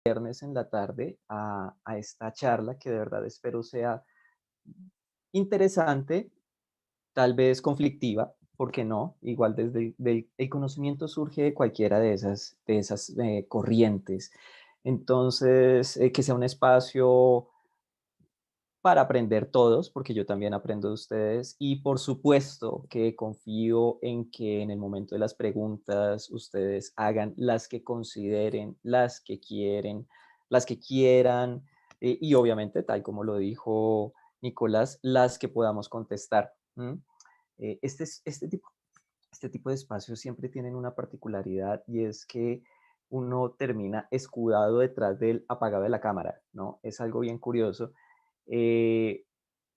viernes en la tarde a esta charla que de verdad espero sea interesante, tal vez conflictiva, ¿por qué no? Igual desde el conocimiento surge de cualquiera de esas corrientes. Entonces, que sea un espacio para aprender todos, porque yo también aprendo de ustedes y por supuesto que confío en que en el momento de las preguntas ustedes hagan las que consideren, las que quieren, las que quieran y obviamente, tal como lo dijo Nicolás, las que podamos contestar. ¿M? Este tipo de espacios siempre tienen una particularidad y es que uno termina escudado detrás del apagado de la cámara, ¿no? Es algo bien curioso. Eh,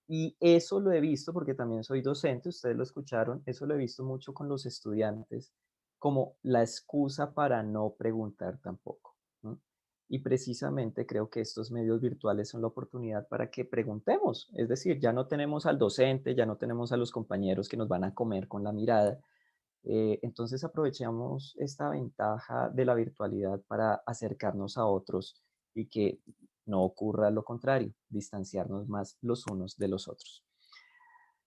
y eso lo he visto porque también soy docente, ustedes lo escucharon, eso lo he visto mucho con los estudiantes como la excusa para no preguntar tampoco. ¿No? Y precisamente creo que estos medios virtuales son la oportunidad para que preguntemos. Es decir, ya no tenemos al docente, ya no tenemos a los compañeros que nos van a comer con la mirada. Entonces aprovechamos esta ventaja de la virtualidad para acercarnos a otros y que no ocurra lo contrario, distanciarnos más los unos de los otros.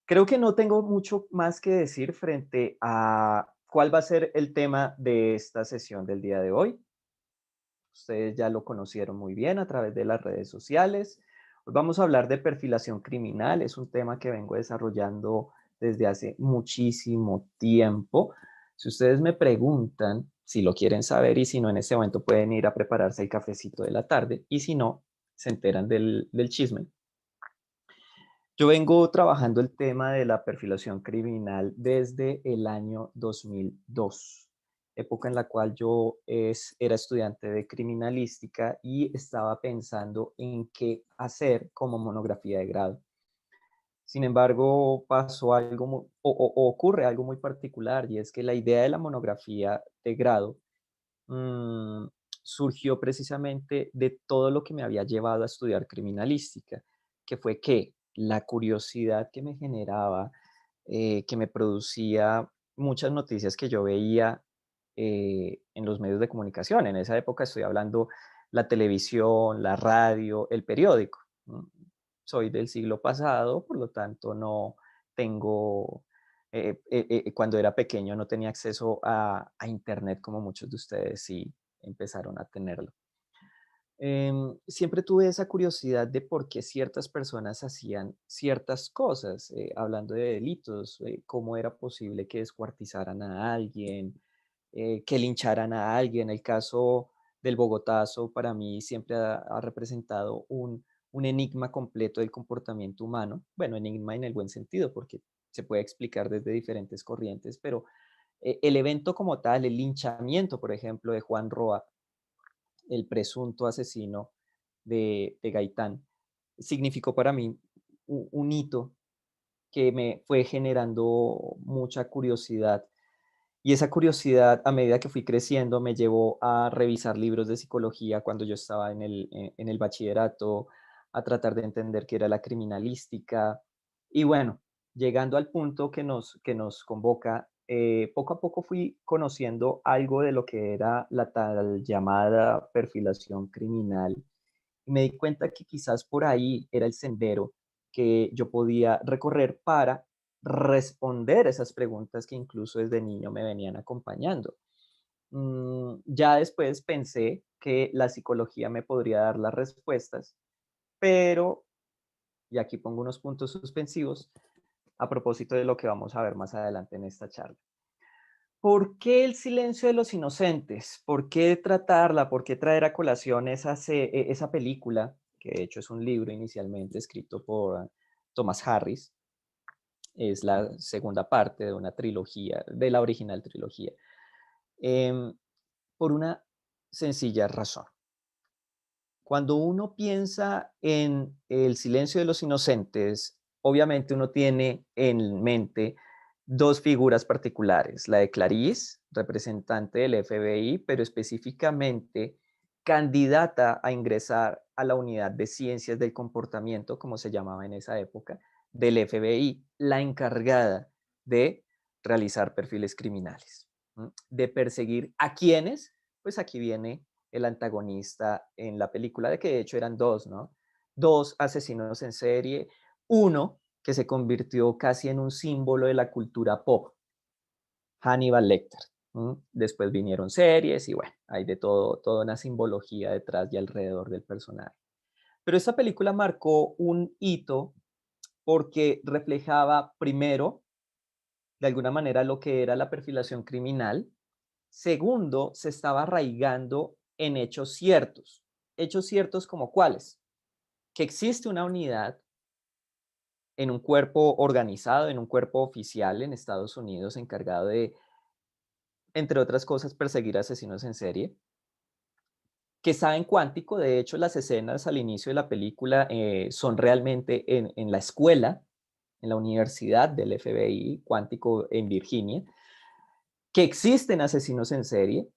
Creo que no tengo mucho más que decir frente a cuál va a ser el tema de esta sesión del día de hoy. Ustedes ya lo conocieron muy bien a través de las redes sociales. Hoy vamos a hablar de perfilación criminal. Es un tema que vengo desarrollando desde hace muchísimo tiempo. Si ustedes me preguntan si lo quieren saber y si no, en este momento pueden ir a prepararse el cafecito de la tarde y si no, se enteran del chisme. Yo vengo trabajando el tema de la perfilación criminal desde el año 2002, época en la cual yo era estudiante de criminalística y estaba pensando en qué hacer como monografía de grado. Sin embargo, pasó algo o ocurre algo muy particular y es que la idea de la monografía de grado mm, surgió precisamente de todo lo que me había llevado a estudiar criminalística, que fue que la curiosidad que me generaba, que me producía muchas noticias que yo veía en los medios de comunicación. En esa época estoy hablando la televisión, la radio, el periódico. ¿No? Soy del siglo pasado, por lo tanto no tengo cuando era pequeño no tenía acceso a internet como muchos de ustedes sí empezaron a tenerlo. Siempre tuve esa curiosidad de por qué ciertas personas hacían ciertas cosas, hablando de delitos, cómo era posible que descuartizaran a alguien, que lincharan a alguien. El caso del Bogotazo para mí siempre ha representado un enigma completo del comportamiento humano. Bueno, enigma en el buen sentido, porque se puede explicar desde diferentes corrientes, pero el evento como tal, el linchamiento, por ejemplo, de Juan Roa, el presunto asesino de Gaitán, significó para mí un hito que me fue generando mucha curiosidad. Y esa curiosidad, a medida que fui creciendo, me llevó a revisar libros de psicología cuando yo estaba en el bachillerato, a tratar de entender qué era la criminalística. Y bueno, llegando al punto que nos convoca, poco a poco fui conociendo algo de lo que era la tal llamada perfilación criminal. Y me di cuenta que quizás por ahí era el sendero que yo podía recorrer para responder esas preguntas que incluso desde niño me venían acompañando. Ya después pensé que la psicología me podría dar las respuestas, pero, y aquí pongo unos puntos suspensivos a propósito de lo que vamos a ver más adelante en esta charla. ¿Por qué el silencio de los inocentes? ¿Por qué tratarla? ¿Por qué traer a colación esa película, que de hecho es un libro inicialmente escrito por Thomas Harris? Es la segunda parte de una trilogía, de la original trilogía. Em, por una sencilla razón. Cuando uno piensa en el silencio de los inocentes, obviamente uno tiene en mente dos figuras particulares, la de Clarice, representante del FBI, pero específicamente candidata a ingresar a la unidad de ciencias del comportamiento, como se llamaba en esa época, del FBI, la encargada de realizar perfiles criminales, ¿m? De perseguir a quienes, pues aquí viene el antagonista en la película, de que de hecho eran dos, ¿no? Dos asesinos en serie, uno que se convirtió casi en un símbolo de la cultura pop, Hannibal Lecter. Después vinieron series y bueno, hay de todo, toda una simbología detrás y alrededor del personaje. Pero esta película marcó un hito porque reflejaba primero, de alguna manera, lo que era la perfilación criminal. Segundo, se estaba arraigando en hechos ciertos. Hechos ciertos como cuáles: que existe una unidad en un cuerpo organizado, en un cuerpo oficial en Estados Unidos encargado de, entre otras cosas, perseguir asesinos en serie, que está en Cuántico. De hecho, las escenas al inicio de la película son realmente en la escuela, en la universidad del FBI, Cuántico en Virginia, que existen asesinos en serie,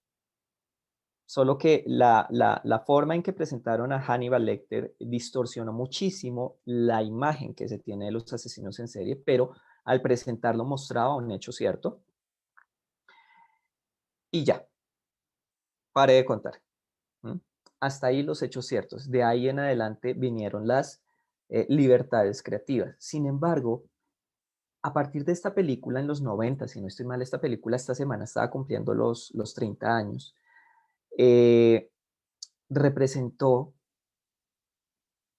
solo que la forma en que presentaron a Hannibal Lecter distorsionó muchísimo la imagen que se tiene de los asesinos en serie, pero al presentarlo mostraba un hecho cierto. Y ya, paré de contar. ¿Mm? Hasta ahí los hechos ciertos. De ahí en adelante vinieron las libertades creativas. Sin embargo, a partir de esta película en los 90, si no estoy mal, esta película esta semana estaba cumpliendo los 30 años, eh, representó,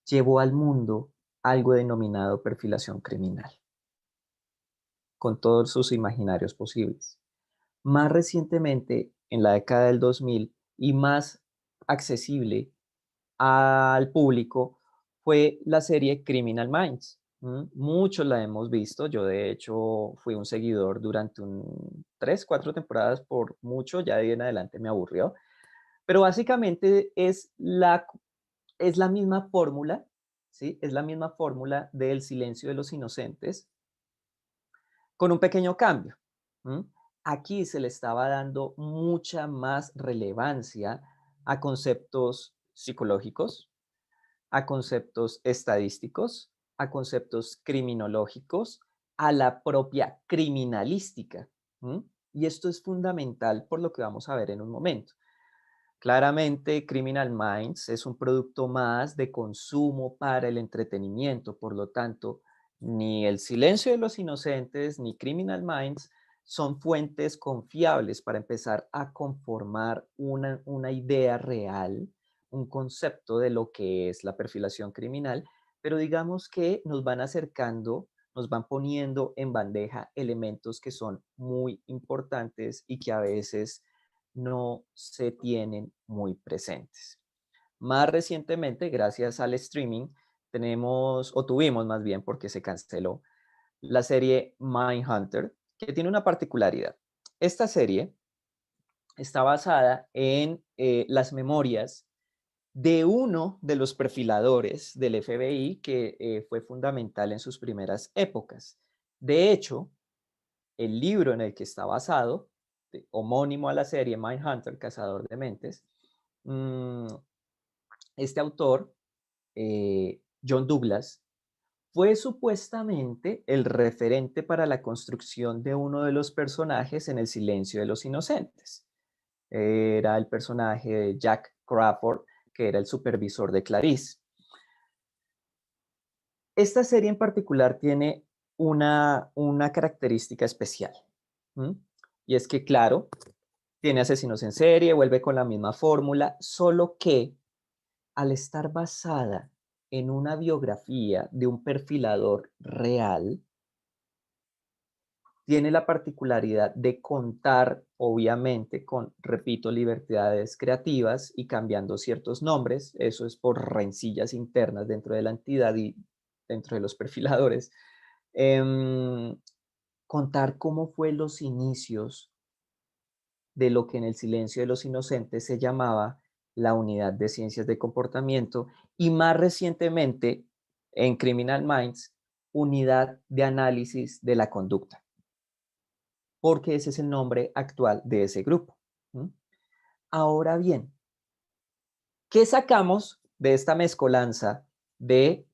llevó al mundo algo denominado perfilación criminal, con todos sus imaginarios posibles. Más recientemente, en la década del 2000, y más accesible al público, fue la serie Criminal Minds. Muchos la hemos visto. Yo, de hecho, fui un seguidor durante 3, 4 temporadas por mucho, ya de ahí en adelante me aburrió. Pero básicamente es la misma fórmula, ¿sí? Es la misma fórmula del Silencio de los Inocentes, con un pequeño cambio. ¿Mm? Aquí se le estaba dando mucha más relevancia a conceptos psicológicos, a conceptos estadísticos, a conceptos criminológicos, a la propia criminalística. ¿Mm? Y esto es fundamental por lo que vamos a ver en un momento. Claramente, Criminal Minds es un producto más de consumo para el entretenimiento. Por lo tanto, ni El Silencio de los Inocentes ni Criminal Minds son fuentes confiables para empezar a conformar una idea real, un concepto de lo que es la perfilación criminal, pero digamos que nos van acercando, nos van poniendo en bandeja elementos que son muy importantes y que a veces no se tienen muy presentes. Más recientemente, gracias al streaming, tenemos, o tuvimos más bien porque se canceló, la serie Mindhunter, que tiene una particularidad. Esta serie está basada en las memorias de uno de los perfiladores del FBI que fue fundamental en sus primeras épocas. De hecho, el libro en el que está basado, homónimo a la serie Mindhunter, Cazador de Mentes, mm, este autor, John Douglas, fue supuestamente el referente para la construcción de uno de los personajes en El Silencio de los Inocentes. Era el personaje de Jack Crawford, que era el supervisor de Clarice. Esta serie en particular tiene una característica especial. ¿Mm? Y es que, claro, tiene asesinos en serie, vuelve con la misma fórmula, solo que al estar basada en una biografía de un perfilador real, tiene la particularidad de contar, obviamente, con, repito, libertades creativas y cambiando ciertos nombres. Eso es por rencillas internas dentro de la entidad y dentro de los perfiladores. Em, Contar cómo fue los inicios de lo que en El Silencio de los Inocentes se llamaba la Unidad de Ciencias de Comportamiento y más recientemente en Criminal Minds, Unidad de Análisis de la Conducta, porque ese es el nombre actual de ese grupo. ¿Mm? Ahora bien, ¿qué sacamos de esta mezcolanza de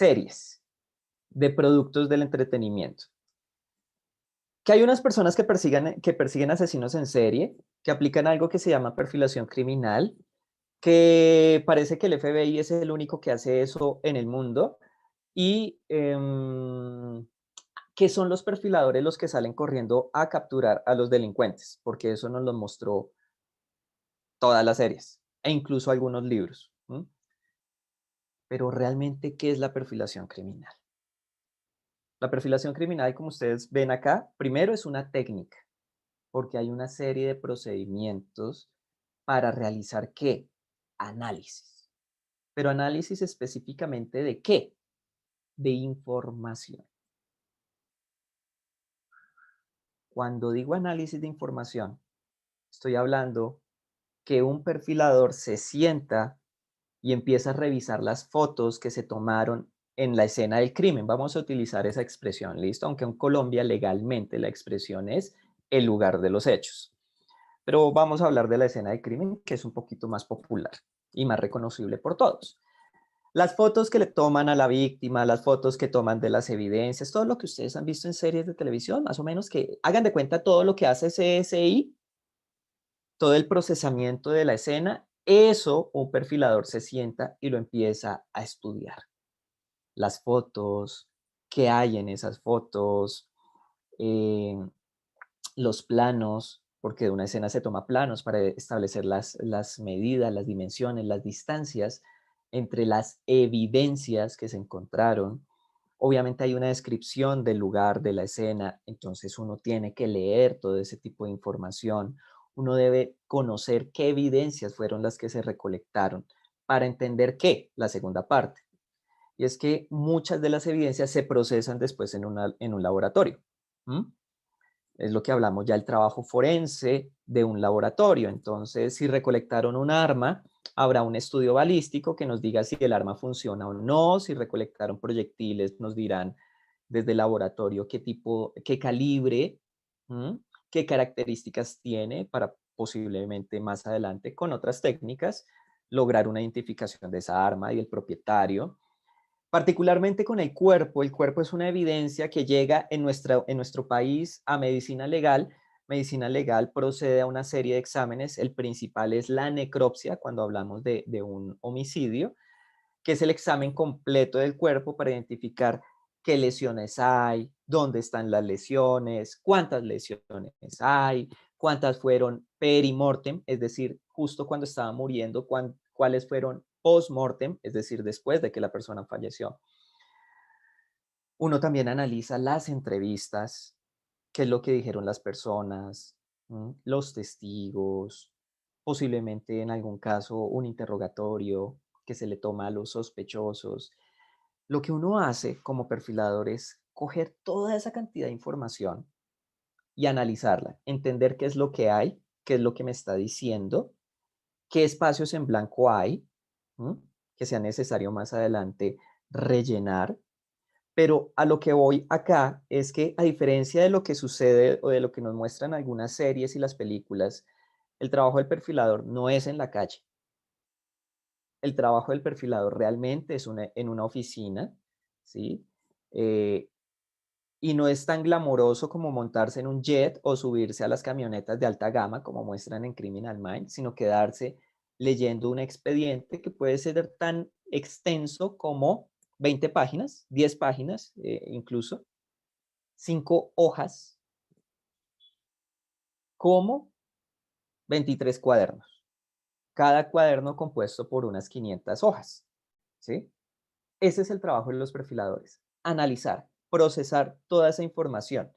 series, de productos del entretenimiento? Que hay unas personas que persiguen asesinos en serie, que aplican algo que se llama perfilación criminal, que parece que el FBI es el único que hace eso en el mundo y que son los perfiladores los que salen corriendo a capturar a los delincuentes, porque eso nos lo mostró todas las series e incluso algunos libros. ¿M? Pero realmente, ¿qué es la perfilación criminal? La perfilación criminal, como ustedes ven acá, primero es una técnica, porque hay una serie de procedimientos para realizar ¿qué? Análisis. Pero análisis específicamente ¿de qué? De información. Cuando digo análisis de información, estoy hablando que un perfilador se sienta y empieza a revisar las fotos que se tomaron en la escena del crimen. Vamos a utilizar esa expresión, ¿listo? Aunque en Colombia legalmente la expresión es el lugar de los hechos. Pero vamos a hablar de la escena del crimen, que es un poquito más popular y más reconocible por todos. Las fotos que le toman a la víctima, las fotos que toman de las evidencias, todo lo que ustedes han visto en series de televisión, más o menos que hagan de cuenta todo lo que hace CSI, todo el procesamiento de la escena, eso un perfilador se sienta y lo empieza a estudiar. Las fotos, qué hay en esas fotos, eh, los planos, porque de una escena se toma planos para establecer las medidas, las dimensiones, las distancias entre las evidencias que se encontraron. Obviamente hay una descripción del lugar de la escena, entonces uno tiene que leer todo ese tipo de información. Uno debe conocer qué evidencias fueron las que se recolectaron para entender qué, la segunda parte. Y es que muchas de las evidencias se procesan después en un laboratorio. ¿Mm? Es lo que hablamos ya, el trabajo forense de un laboratorio. Entonces, si recolectaron un arma, habrá un estudio balístico que nos diga si el arma funciona o no. Si recolectaron proyectiles, nos dirán desde el laboratorio qué tipo, qué calibre, ¿m? Qué características tiene para posiblemente más adelante con otras técnicas lograr una identificación de esa arma y el propietario. Particularmente con el cuerpo es una evidencia que llega en nuestro país a medicina legal. Medicina legal procede a una serie de exámenes. El principal es la necropsia, cuando hablamos de un homicidio, que es el examen completo del cuerpo para identificar qué lesiones hay, dónde están las lesiones, cuántas lesiones hay, cuántas fueron perimortem, es decir, justo cuando estaba muriendo, cuáles fueron postmortem, es decir, después de que la persona falleció. Uno también analiza las entrevistas, qué es lo que dijeron las personas, los testigos, posiblemente en algún caso un interrogatorio que se le toma a los sospechosos. Lo que uno hace como perfilador es coger toda esa cantidad de información y analizarla, entender qué es lo que hay, qué es lo que me está diciendo, qué espacios en blanco hay, ¿m? Que sea necesario más adelante rellenar. Pero a lo que voy acá es que, a diferencia de lo que sucede o de lo que nos muestran algunas series y las películas, el trabajo del perfilador no es en la calle. El trabajo del perfilador realmente es en una oficina, ¿sí? Eh, y no es tan glamoroso como montarse en un jet o subirse a las camionetas de alta gama como muestran en Criminal Minds, sino quedarse leyendo un expediente que puede ser tan extenso como 20 páginas, 10 páginas incluso, 5 hojas, como 23 cuadernos. Cada cuaderno compuesto por unas 500 hojas, ¿sí? Ese es el trabajo de los perfiladores, analizar, procesar toda esa información.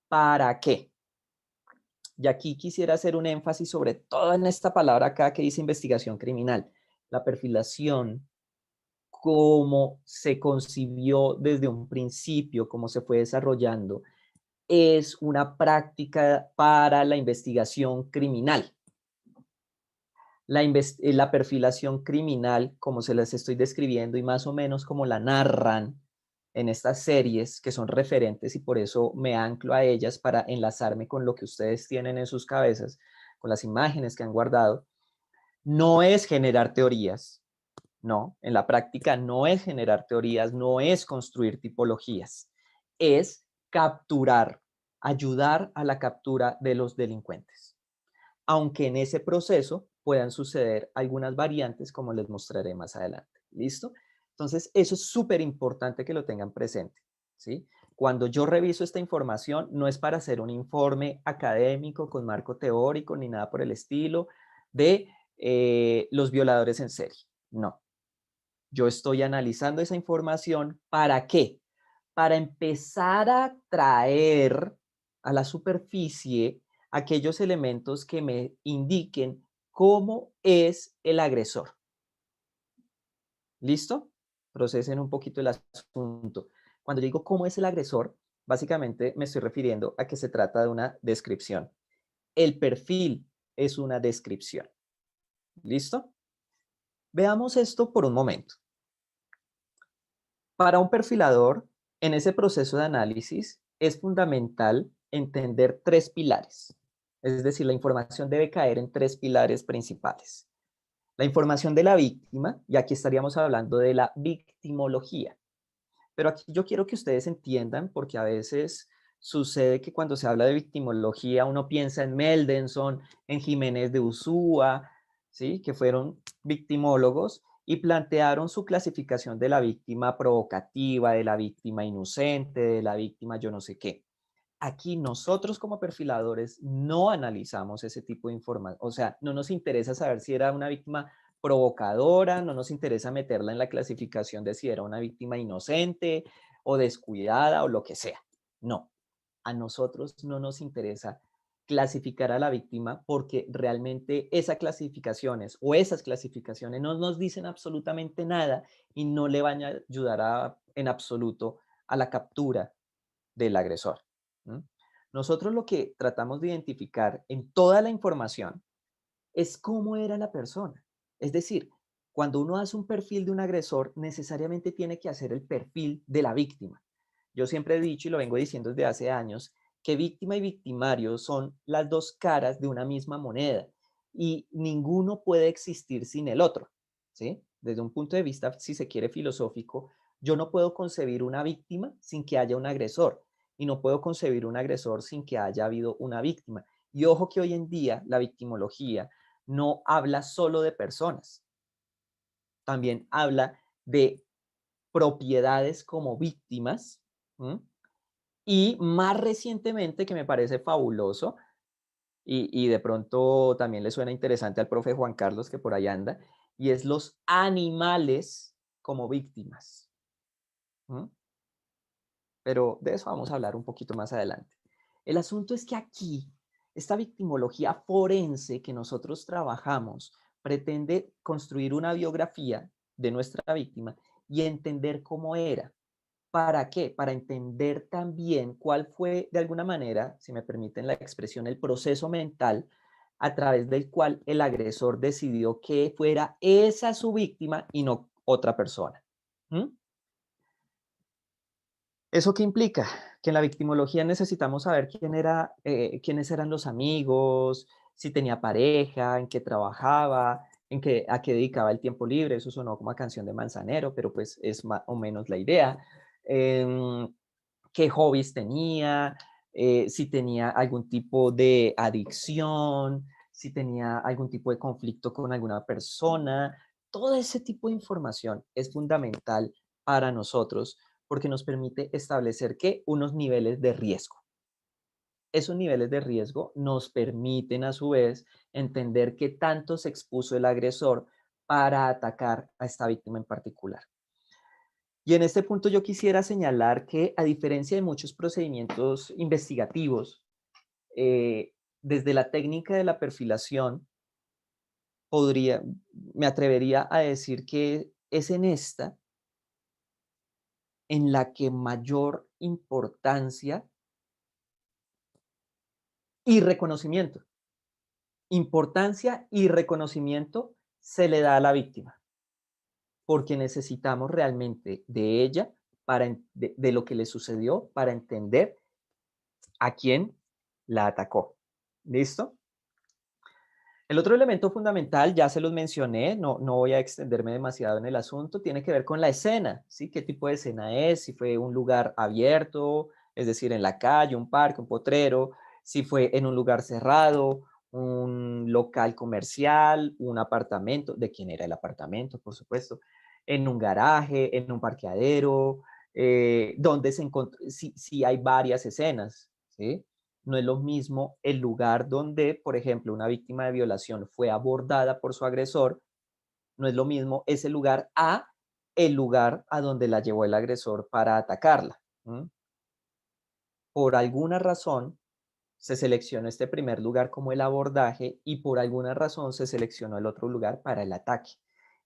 ¿Para qué? Y aquí quisiera hacer un énfasis sobre todo en esta palabra acá que dice investigación criminal. La perfilación, cómo se concibió desde un principio, cómo se fue desarrollando, es una práctica para la investigación criminal. La perfilación criminal, como se las estoy describiendo y más o menos como la narran en estas series que son referentes y por eso me anclo a ellas para enlazarme con lo que ustedes tienen en sus cabezas, con las imágenes que han guardado, no es generar teorías, no, en la práctica no es generar teorías, no es construir tipologías, es capturar ayudar a la captura de los delincuentes, aunque en ese proceso puedan suceder algunas variantes como les mostraré más adelante. ¿Listo? Entonces, eso es súper importante que lo tengan presente, ¿sí? Cuando yo reviso esta información, no es para hacer un informe académico con marco teórico ni nada por el estilo de los violadores en serie. No. Yo estoy analizando esa información. ¿Para qué? Para empezar a traer a la superficie aquellos elementos que me indiquen cómo es el agresor. ¿Listo? Procesen un poquito el asunto. Cuando digo cómo es el agresor, básicamente me estoy refiriendo a que se trata de una descripción. El perfil es una descripción. ¿Listo? Veamos esto por un momento. Para un perfilador, en ese proceso de análisis, es fundamental entender tres pilares. Es decir, la información debe caer en tres pilares principales. La información de la víctima, y aquí estaríamos hablando de la victimología. Pero aquí yo quiero que ustedes entiendan, porque a veces sucede que cuando se habla de victimología uno piensa en Meldenson, en Jiménez de Ursúa, ¿sí? Que fueron victimólogos y plantearon su clasificación de la víctima provocativa, de la víctima inocente, de la víctima yo no sé qué. Aquí nosotros como perfiladores no analizamos ese tipo de información, o sea, no nos interesa saber si era una víctima provocadora, no nos interesa meterla en la clasificación de si era una víctima inocente o descuidada o lo que sea. No, a nosotros no nos interesa clasificar a la víctima porque realmente esas clasificaciones no nos dicen absolutamente nada y no le van a ayudar en absoluto a la captura del agresor. ¿Mm? Nosotros lo que tratamos de identificar en toda la información es cómo era la persona. Es decir, cuando uno hace un perfil de un agresor, necesariamente tiene que hacer el perfil de la víctima. Yo siempre he dicho y lo vengo diciendo desde hace años, que víctima y victimario son las dos caras de una misma moneda y ninguno puede existir sin el otro, ¿sí? Desde un punto de vista, si se quiere, filosófico, yo no puedo concebir una víctima sin que haya un agresor y no puedo concebir un agresor sin que haya habido una víctima. Y ojo que hoy en día la victimología no habla solo de personas, también habla de propiedades como víctimas. ¿Mm? Y más recientemente, que me parece fabuloso, y de pronto también le suena interesante al profe Juan Carlos, que por ahí anda, y es los animales como víctimas. ¿Mm? Pero de eso vamos a hablar un poquito más adelante. El asunto es que aquí, esta victimología forense que nosotros trabajamos pretende construir una biografía de nuestra víctima y entender cómo era. ¿Para qué? Para entender también cuál fue, de alguna manera, si me permiten la expresión, el proceso mental a través del cual el agresor decidió que fuera esa su víctima y no otra persona. ¿Mm? ¿Eso qué implica? Que en la victimología necesitamos saber quiénes eran los amigos, si tenía pareja, en qué trabajaba, a qué dedicaba el tiempo libre. Eso sonó como a canción de Manzanero, pero pues es más o menos la idea. Em, Qué hobbies tenía, si tenía algún tipo de adicción, si tenía algún tipo de conflicto con alguna persona. Todo ese tipo de información es fundamental para nosotros porque nos permite establecer que unos niveles de riesgo. Esos niveles de riesgo nos permiten a su vez entender qué tanto se expuso el agresor para atacar a esta víctima en particular. Y en este punto yo quisiera señalar que a diferencia de muchos procedimientos investigativos, desde la técnica de la perfilación, podría, me atrevería a decir que es en esta en la que mayor importancia y reconocimiento, importancia y reconocimiento se le da a la víctima, porque necesitamos realmente de ella, de lo que le sucedió, para entender a quién la atacó. ¿Listo? El otro elemento fundamental, ya se los mencioné, no voy a extenderme demasiado en el asunto, tiene que ver con la escena, ¿sí? ¿Qué tipo de escena es? Si fue un lugar abierto, es decir, en la calle, un parque, un potrero, si fue en un lugar cerrado, un local comercial, un apartamento, de quién era el apartamento, por supuesto, en un garaje, en un parqueadero, donde se encontró, si hay varias escenas, ¿sí? No es lo mismo el lugar donde, por ejemplo, una víctima de violación fue abordada por su agresor, no es lo mismo ese lugar a el lugar a donde la llevó el agresor para atacarla. ¿M? Por alguna razón se seleccionó este primer lugar como el abordaje y por alguna razón se seleccionó el otro lugar para el ataque.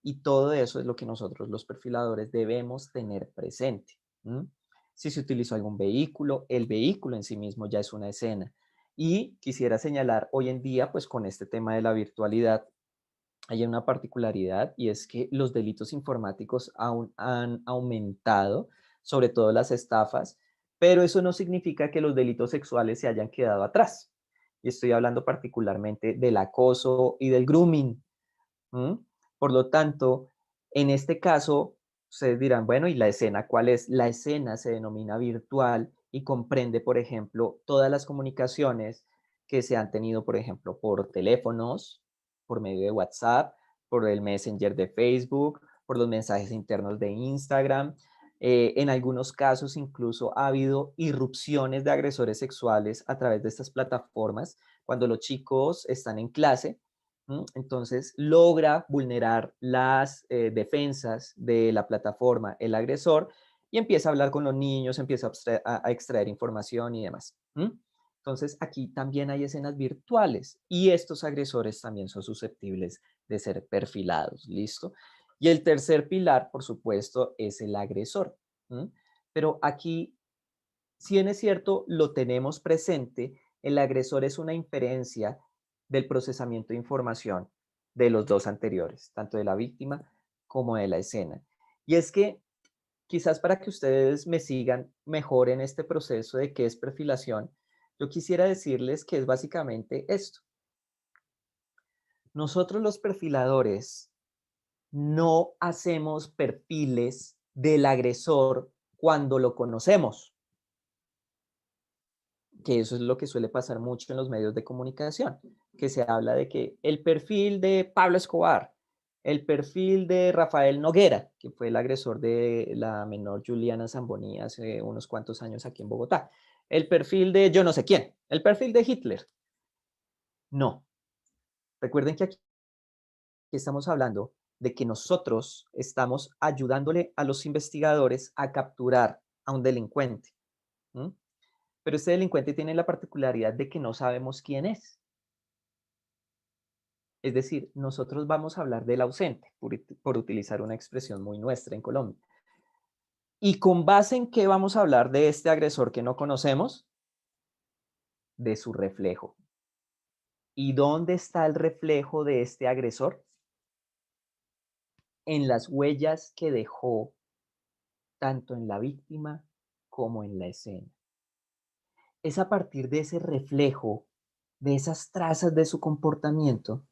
Y todo eso es lo que nosotros los perfiladores debemos tener presente. ¿M? Si se utilizó algún vehículo, el vehículo en sí mismo ya es una escena. Y quisiera señalar hoy en día, pues con este tema de la virtualidad, hay una particularidad y es que los delitos informáticos aún han aumentado, sobre todo las estafas, pero eso no significa que los delitos sexuales se hayan quedado atrás. Y estoy hablando particularmente del acoso y del grooming. ¿M? Por lo tanto, en este caso, ustedes dirán, bueno, ¿y la escena cuál es? La escena se denomina virtual y comprende, por ejemplo, todas las comunicaciones que se han tenido, por ejemplo, por teléfonos, por medio de WhatsApp, por el Messenger de Facebook, por los mensajes internos de Instagram. En algunos casos incluso ha habido irrupciones de agresores sexuales a través de estas plataformas cuando los chicos están en clase. Entonces logra vulnerar las defensas de la plataforma, el agresor, y empieza a hablar con los niños, empieza a extraer información y demás. Entonces aquí también hay escenas virtuales y estos agresores también son susceptibles de ser perfilados, ¿listo? Y el tercer pilar, por supuesto, es el agresor. ¿M? Pero aquí, si bien es cierto, lo tenemos presente, el agresor es una inferencia del procesamiento de información de los dos anteriores, tanto de la víctima como de la escena. Y es que quizás para que ustedes me sigan mejor en este proceso de qué es perfilación, yo quisiera decirles que es básicamente esto. Nosotros los perfiladores no hacemos perfiles del agresor cuando lo conocemos, que eso es lo que suele pasar mucho en los medios de comunicación, que se habla de que el perfil de Pablo Escobar, el perfil de Rafael Noguera, que fue el agresor de la menor Juliana Zamboni hace unos cuantos años aquí en Bogotá, el perfil de yo no sé quién, el perfil de Hitler. No, recuerden que aquí estamos hablando de que nosotros estamos ayudándole a los investigadores a capturar a un delincuente. ¿M? Pero este delincuente tiene la particularidad de que no sabemos quién es. Es decir, nosotros vamos a hablar del ausente, por utilizar una expresión muy nuestra en Colombia. ¿Y con base en qué vamos a hablar de este agresor que no conocemos? De su reflejo. ¿Y dónde está el reflejo de este agresor? En las huellas que dejó tanto en la víctima como en la escena. Es a partir de ese reflejo, de esas trazas de su comportamiento,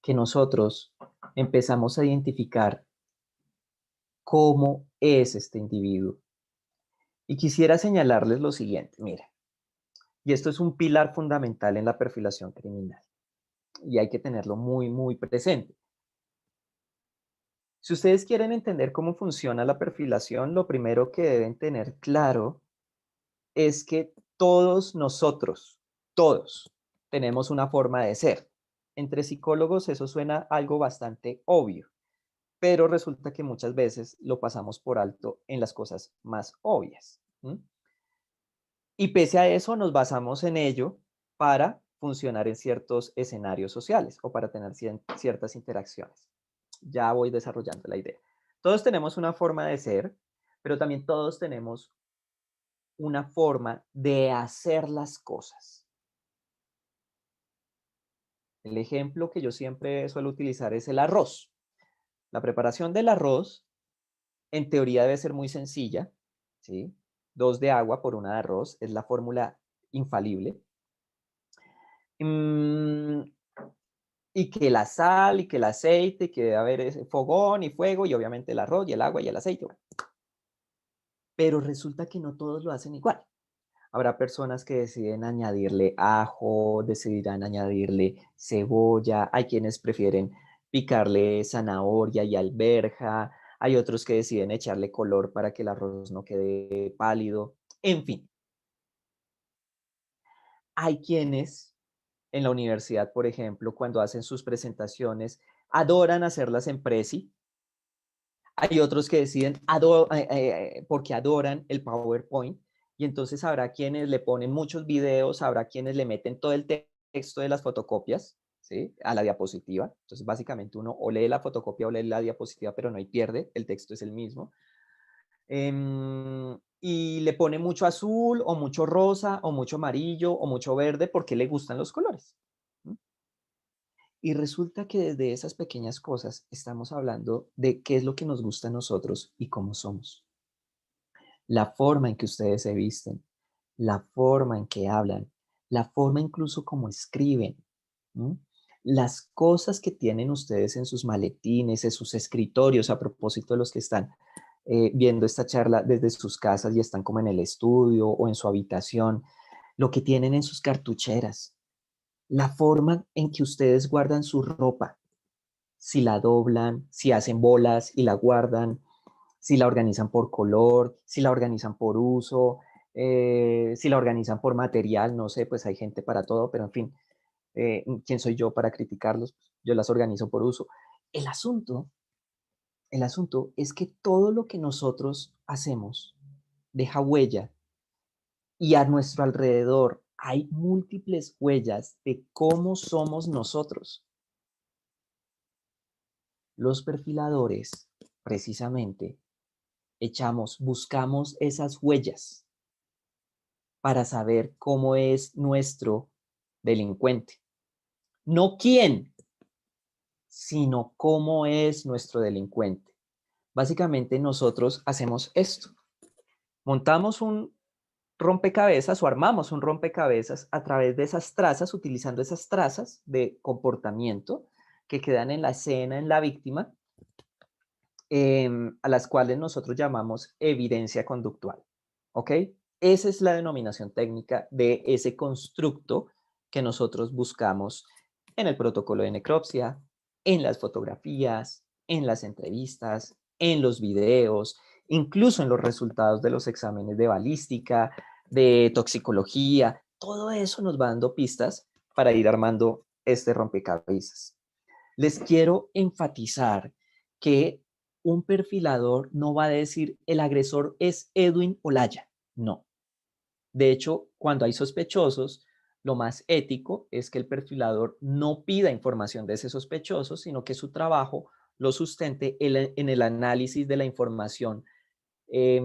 que nosotros empezamos a identificar cómo es este individuo. Y quisiera señalarles lo siguiente, mira, y esto es un pilar fundamental en la perfilación criminal, y hay que tenerlo muy, muy presente. Si ustedes quieren entender cómo funciona la perfilación, lo primero que deben tener claro es que todos nosotros, todos, tenemos una forma de ser. Entre psicólogos eso suena algo bastante obvio, pero resulta que muchas veces lo pasamos por alto en las cosas más obvias. Y pese a eso, nos basamos en ello para funcionar en ciertos escenarios sociales o para tener ciertas interacciones. Ya voy desarrollando la idea. Todos tenemos una forma de ser, pero también todos tenemos una forma de hacer las cosas. El ejemplo que yo siempre suelo utilizar es el arroz. La preparación del arroz, en teoría, debe ser muy sencilla, ¿sí? 2 de agua por 1 de arroz es la fórmula infalible. Mm, y que la sal, y que el aceite, que debe haber ese fogón y fuego, y obviamente el arroz, y el agua, y el aceite. pero resulta que no todos lo hacen igual. Habrá personas que deciden añadirle ajo, decidirán añadirle cebolla, hay quienes prefieren picarle zanahoria y alberja, hay otros que deciden echarle color para que el arroz no quede pálido. En fin, hay quienes en la universidad, por ejemplo, cuando hacen sus presentaciones, adoran hacerlas en Prezi. Hay otros que deciden porque adoran el PowerPoint, y entonces habrá quienes le ponen muchos videos, habrá quienes le meten todo el texto de las fotocopias, ¿sí? A la diapositiva. Entonces, básicamente uno o lee la fotocopia o lee la diapositiva, pero no hay pierde, el texto es el mismo. Y le pone mucho azul o mucho rosa o mucho amarillo o mucho verde porque le gustan los colores. Y resulta que desde esas pequeñas cosas estamos hablando de qué es lo que nos gusta a nosotros y cómo somos. La forma en que ustedes se visten, la forma en que hablan, la forma incluso como escriben, ¿m? Las cosas que tienen ustedes en sus maletines, en sus escritorios, a propósito de los que están viendo esta charla desde sus casas y están como en el estudio o en su habitación, lo que tienen en sus cartucheras, la forma en que ustedes guardan su ropa, si la doblan, si hacen bolas y la guardan, si la organizan por color, si la organizan por uso, si la organizan por material, no sé, pues hay gente para todo, pero en fin, ¿quién soy yo para criticarlos? Yo las organizo por uso. El asunto, el asunto es que todo lo que nosotros hacemos deja huella y a nuestro alrededor hay múltiples huellas de cómo somos nosotros. Los perfiladores, precisamente, buscamos esas huellas para saber cómo es nuestro delincuente. No quién, sino cómo es nuestro delincuente. Básicamente nosotros hacemos esto. Montamos un rompecabezas o armamos un rompecabezas a través de esas trazas, utilizando esas trazas de comportamiento que quedan en la escena, en la víctima, a las cuales nosotros llamamos evidencia conductual. ¿Ok? Esa es la denominación técnica de ese constructo que nosotros buscamos en el protocolo de necropsia, en las fotografías, en las entrevistas, en los videos, incluso en los resultados de los exámenes de balística, de toxicología. Todo eso nos va dando pistas para ir armando este rompecabezas. Les quiero enfatizar que un perfilador no va a decir el agresor es Edwin Olaya. No. De hecho, cuando hay sospechosos, lo más ético es que el perfilador no pida información de ese sospechoso, sino que su trabajo lo sustente en el análisis de la información eh,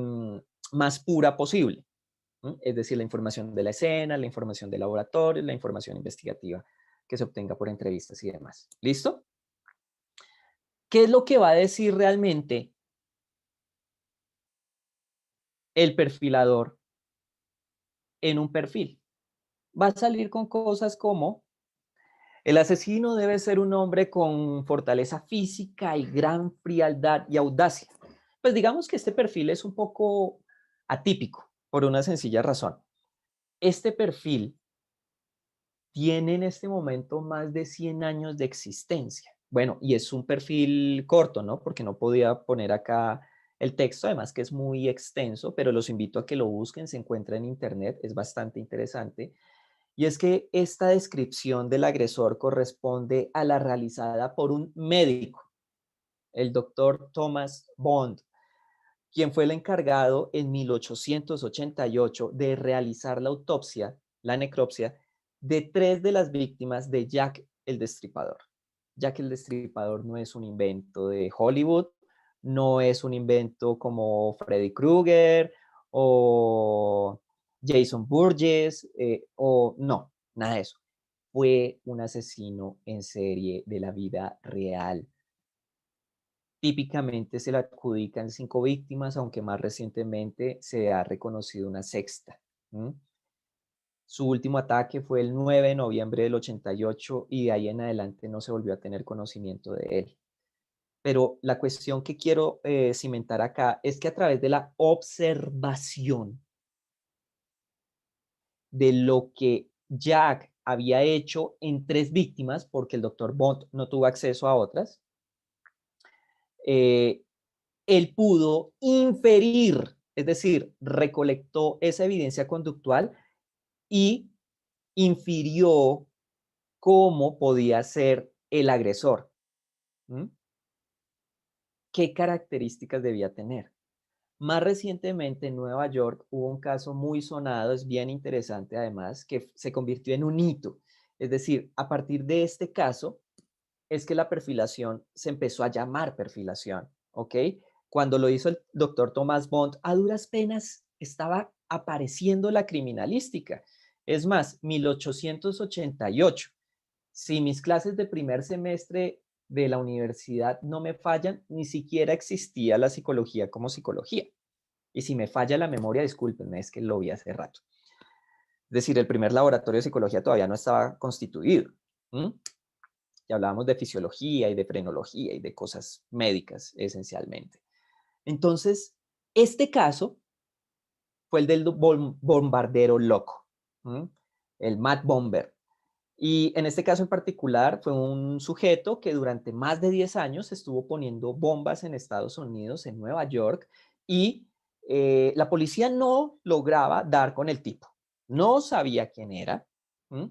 más pura posible. Es decir, la información de la escena, la información de laboratorio, la información investigativa que se obtenga por entrevistas y demás. ¿Listo? ¿Qué es lo que va a decir realmente el perfilador en un perfil? Va a salir con cosas como el asesino debe ser un hombre con fortaleza física y gran frialdad y audacia. Pues digamos que este perfil es un poco atípico por una sencilla razón. Este perfil tiene en este momento más de 100 años de existencia. Bueno, y es un perfil corto, ¿no? Porque no podía poner acá el texto, además que es muy extenso, pero los invito a que lo busquen, se encuentra en internet, es bastante interesante. Y es que esta descripción del agresor corresponde a la realizada por un médico, el doctor Thomas Bond, quien fue el encargado en 1888 de realizar la autopsia, la necropsia, de 3 de las víctimas de Jack el Destripador. Jack el Destripador no es un invento de Hollywood, no es un invento como Freddy Krueger o Jason Burgess, o no, nada de eso. Fue un asesino en serie de la vida real. Típicamente se le adjudican 5 víctimas, aunque más recientemente se ha reconocido una sexta. ¿M? Su último ataque fue el 9 de noviembre del 88 y de ahí en adelante no se volvió a tener conocimiento de él. Pero la cuestión que quiero cimentar acá es que a través de la observación de lo que Jack había hecho en 3 víctimas, porque el doctor Bond no tuvo acceso a otras, eh, él pudo inferir, es decir, recolectó esa evidencia conductual y infirió cómo podía ser el agresor. ¿Mm? ¿Qué características debía tener? Más recientemente en Nueva York hubo un caso muy sonado, es bien interesante además, que se convirtió en un hito. Es decir, a partir de este caso es que la perfilación se empezó a llamar perfilación, ¿ok? Cuando lo hizo el doctor Thomas Bond, a duras penas estaba apareciendo la criminalística. Es más, 1888. Si mis clases de primer semestre de la universidad no me fallan, ni siquiera existía la psicología como psicología. Y si me falla la memoria, discúlpenme, es que lo vi hace rato. Es decir, el primer laboratorio de psicología todavía no estaba constituido. ¿Mm? Y hablábamos de fisiología y de frenología y de cosas médicas esencialmente. Entonces, este caso fue el del bombardero loco, ¿Mm? El Mad Bomber. Y en este caso en particular fue un sujeto que durante más de 10 años estuvo poniendo bombas en Estados Unidos, en Nueva York, y la policía no lograba dar con el tipo. No sabía quién era. ¿Mm?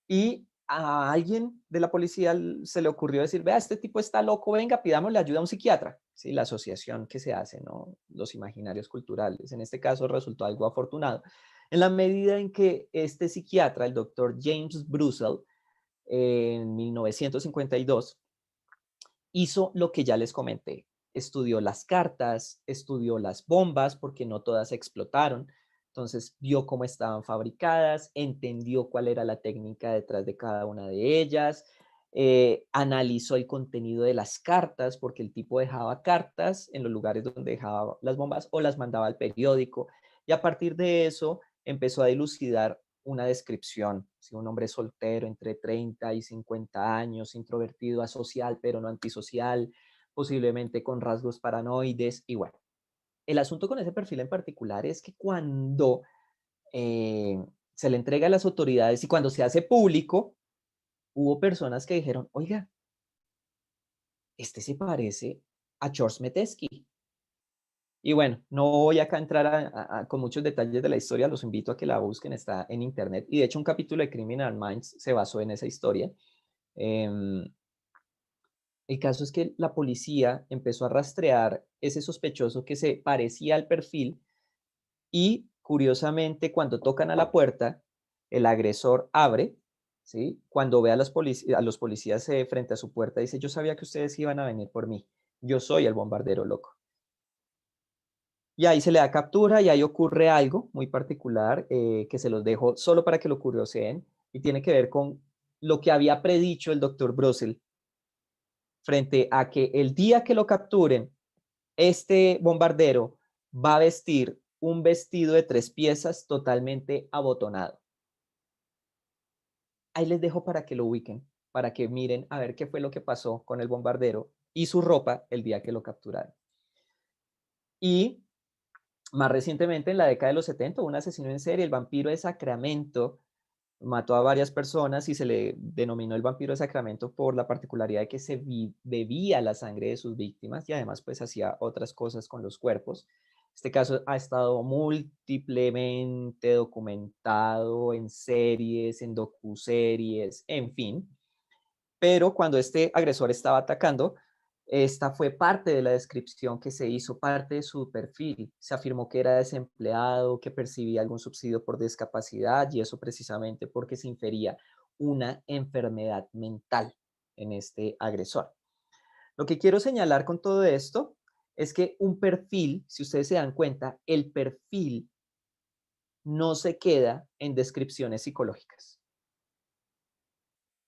Y a alguien de la policía se le ocurrió decir, vea, este tipo está loco, venga, pidámosle ayuda a un psiquiatra. Sí, la asociación que se hace, ¿no? Los imaginarios culturales. En este caso resultó algo afortunado. En la medida en que este psiquiatra, el doctor James Brussel, en 1952, hizo lo que ya les comenté. Estudió las cartas, estudió las bombas, porque no todas explotaron. Entonces vio cómo estaban fabricadas, entendió cuál era la técnica detrás de cada una de ellas, analizó el contenido de las cartas, porque el tipo dejaba cartas en los lugares donde dejaba las bombas o las mandaba al periódico. Y a partir de eso empezó a dilucidar una descripción, si un hombre soltero entre 30 y 50 años, introvertido, asocial, pero no antisocial, posiblemente con rasgos paranoides. Y bueno, el asunto con ese perfil en particular es que cuando eh, se le entrega a las autoridades y cuando se hace público, hubo personas que dijeron, oiga, este se parece a George Metesky. Y bueno, no voy acá a entrar con muchos detalles de la historia, los invito a que la busquen, está en internet. Y de hecho un capítulo de Criminal Minds se basó en esa historia. Em, el caso es que la policía empezó a rastrear ese sospechoso que se parecía al perfil y curiosamente cuando tocan a la puerta, el agresor abre, ¿sí? Cuando ve a los policías frente a su puerta, dice, yo sabía que ustedes iban a venir por mí, yo soy el bombardero loco. Y ahí se le da captura y ahí ocurre algo muy particular que se los dejo solo para que lo curioseen y tiene que ver con lo que había predicho el doctor Brussel frente a que el día que lo capturen, este bombardero va a vestir un vestido de 3 piezas totalmente abotonado. Ahí les dejo para que lo ubiquen, para que miren a ver qué fue lo que pasó con el bombardero y su ropa el día que lo capturaron. Y más recientemente, en la década de los 70, un asesino en serie, el vampiro de Sacramento, mató a varias personas y se le denominó el vampiro de Sacramento por la particularidad de que se bebía la sangre de sus víctimas y además pues hacía otras cosas con los cuerpos. Este caso ha estado múltiplemente documentado en series, en docuseries, en fin. Pero cuando este agresor estaba atacando, esta fue parte de la descripción que se hizo, parte de su perfil. Se afirmó que era desempleado, que percibía algún subsidio por discapacidad y eso precisamente porque se infería una enfermedad mental en este agresor. Lo que quiero señalar con todo esto es que un perfil, si ustedes se dan cuenta, el perfil no se queda en descripciones psicológicas.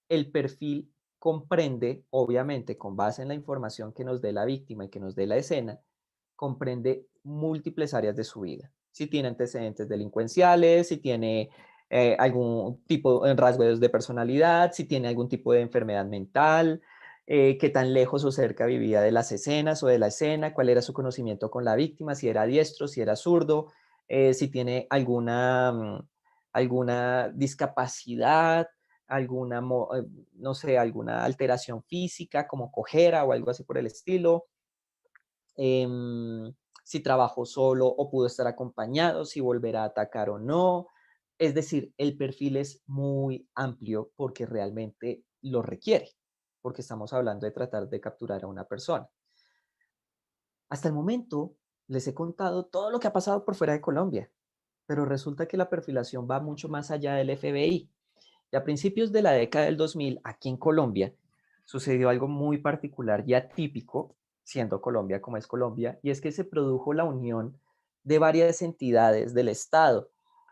El perfil comprende, obviamente, con base en la información que nos dé la víctima y que nos dé la escena, comprende múltiples áreas de su vida. Si tiene antecedentes delincuenciales, si tiene algún tipo de rasgos de personalidad, si tiene algún tipo de enfermedad mental, qué tan lejos o cerca vivía de las escenas o de la escena, cuál era su conocimiento con la víctima, si era diestro, si era zurdo, si tiene alguna discapacidad, no sé, alguna alteración física como cojera o algo así por el estilo, em, si trabajó solo o pudo estar acompañado, si volverá a atacar o no. Es decir, el perfil es muy amplio porque realmente lo requiere, porque estamos hablando de tratar de capturar a una persona. Hasta el momento les he contado todo lo que ha pasado por fuera de Colombia, pero resulta que la perfilación va mucho más allá del FBI. Y a principios de la década del 2000, aquí en Colombia, sucedió algo muy particular y atípico, siendo Colombia como es Colombia, y es que se produjo la unión de varias entidades del Estado.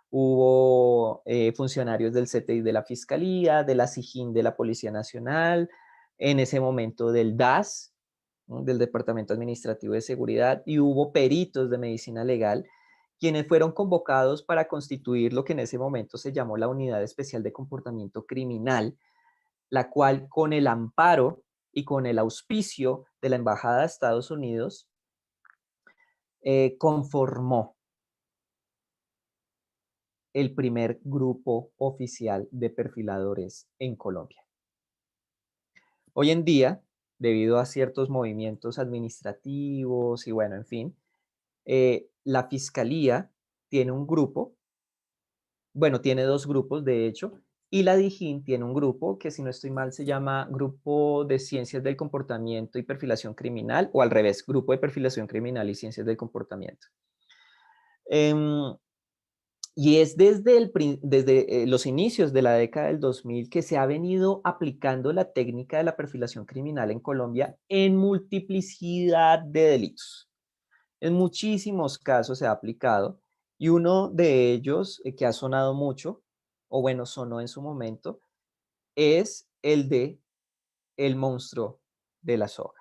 Hubo funcionarios del CTI de la Fiscalía, de la SIJIN de la Policía Nacional, en ese momento del DAS, ¿no? Del Departamento Administrativo de Seguridad, y hubo peritos de medicina legal quienes fueron convocados para constituir lo que en ese momento se llamó la Unidad Especial de Comportamiento Criminal, la cual con el amparo y con el auspicio de la Embajada de Estados Unidos conformó el primer grupo oficial de perfiladores en Colombia. Hoy en día, debido a ciertos movimientos administrativos y bueno, en fin, la Fiscalía tiene un grupo. Bueno, tiene 2 grupos, de hecho, y la DIJÍN tiene un grupo que, si no estoy mal, se llama Grupo de Ciencias del Comportamiento y Perfilación Criminal, o al revés, Grupo de Perfilación Criminal y Ciencias del Comportamiento. Em, y es desde los inicios de la década del 2000 que se ha venido aplicando la técnica de la perfilación criminal en Colombia en multiplicidad de delitos. En muchísimos casos se ha aplicado y uno de ellos que ha sonado mucho, o bueno, sonó en su momento, es el de el monstruo de la soga.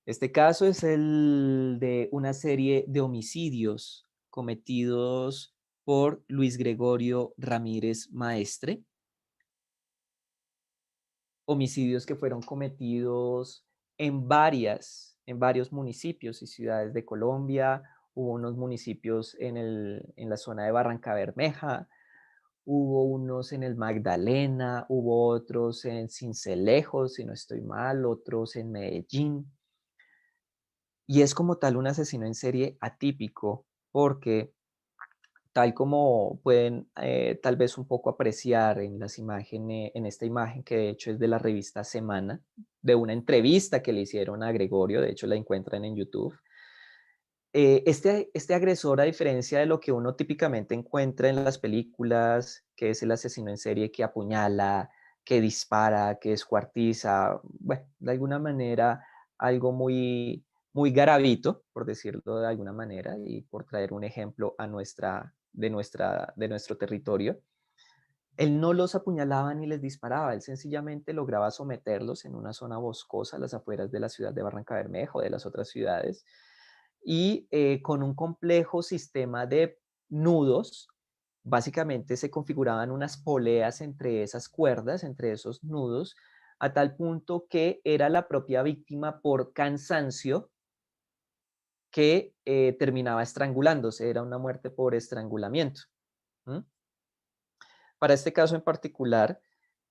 Este caso es el de una serie de homicidios cometidos por Luis Gregorio Ramírez Maestre, homicidios que fueron cometidos en varios municipios y ciudades de Colombia. Hubo unos municipios en la zona de Barranca Bermeja, hubo unos en el Magdalena, hubo otros en Sincelejo, si no estoy mal, otros en Medellín. Y es como tal un asesino en serie atípico, porque tal como pueden tal vez un poco apreciar en las imágenes, en esta imagen que de hecho es de la revista Semana, de una entrevista que le hicieron a Gregorio, de hecho la encuentran en YouTube. Este agresor, a diferencia de lo que uno típicamente encuentra en las películas, que es el asesino en serie que apuñala, que dispara, que descuartiza, bueno, de alguna manera algo muy garabito, por decirlo de alguna manera, y por traer un ejemplo de nuestro territorio. Él no los apuñalaba ni les disparaba, él sencillamente lograba someterlos en una zona boscosa a las afueras de la ciudad de Barranca Bermeja o de las otras ciudades, y con un complejo sistema de nudos, básicamente se configuraban unas poleas entre esas cuerdas, entre esos nudos, a tal punto que era la propia víctima por cansancio que terminaba estrangulándose, era una muerte por estrangulamiento. ¿M? Para este caso en particular,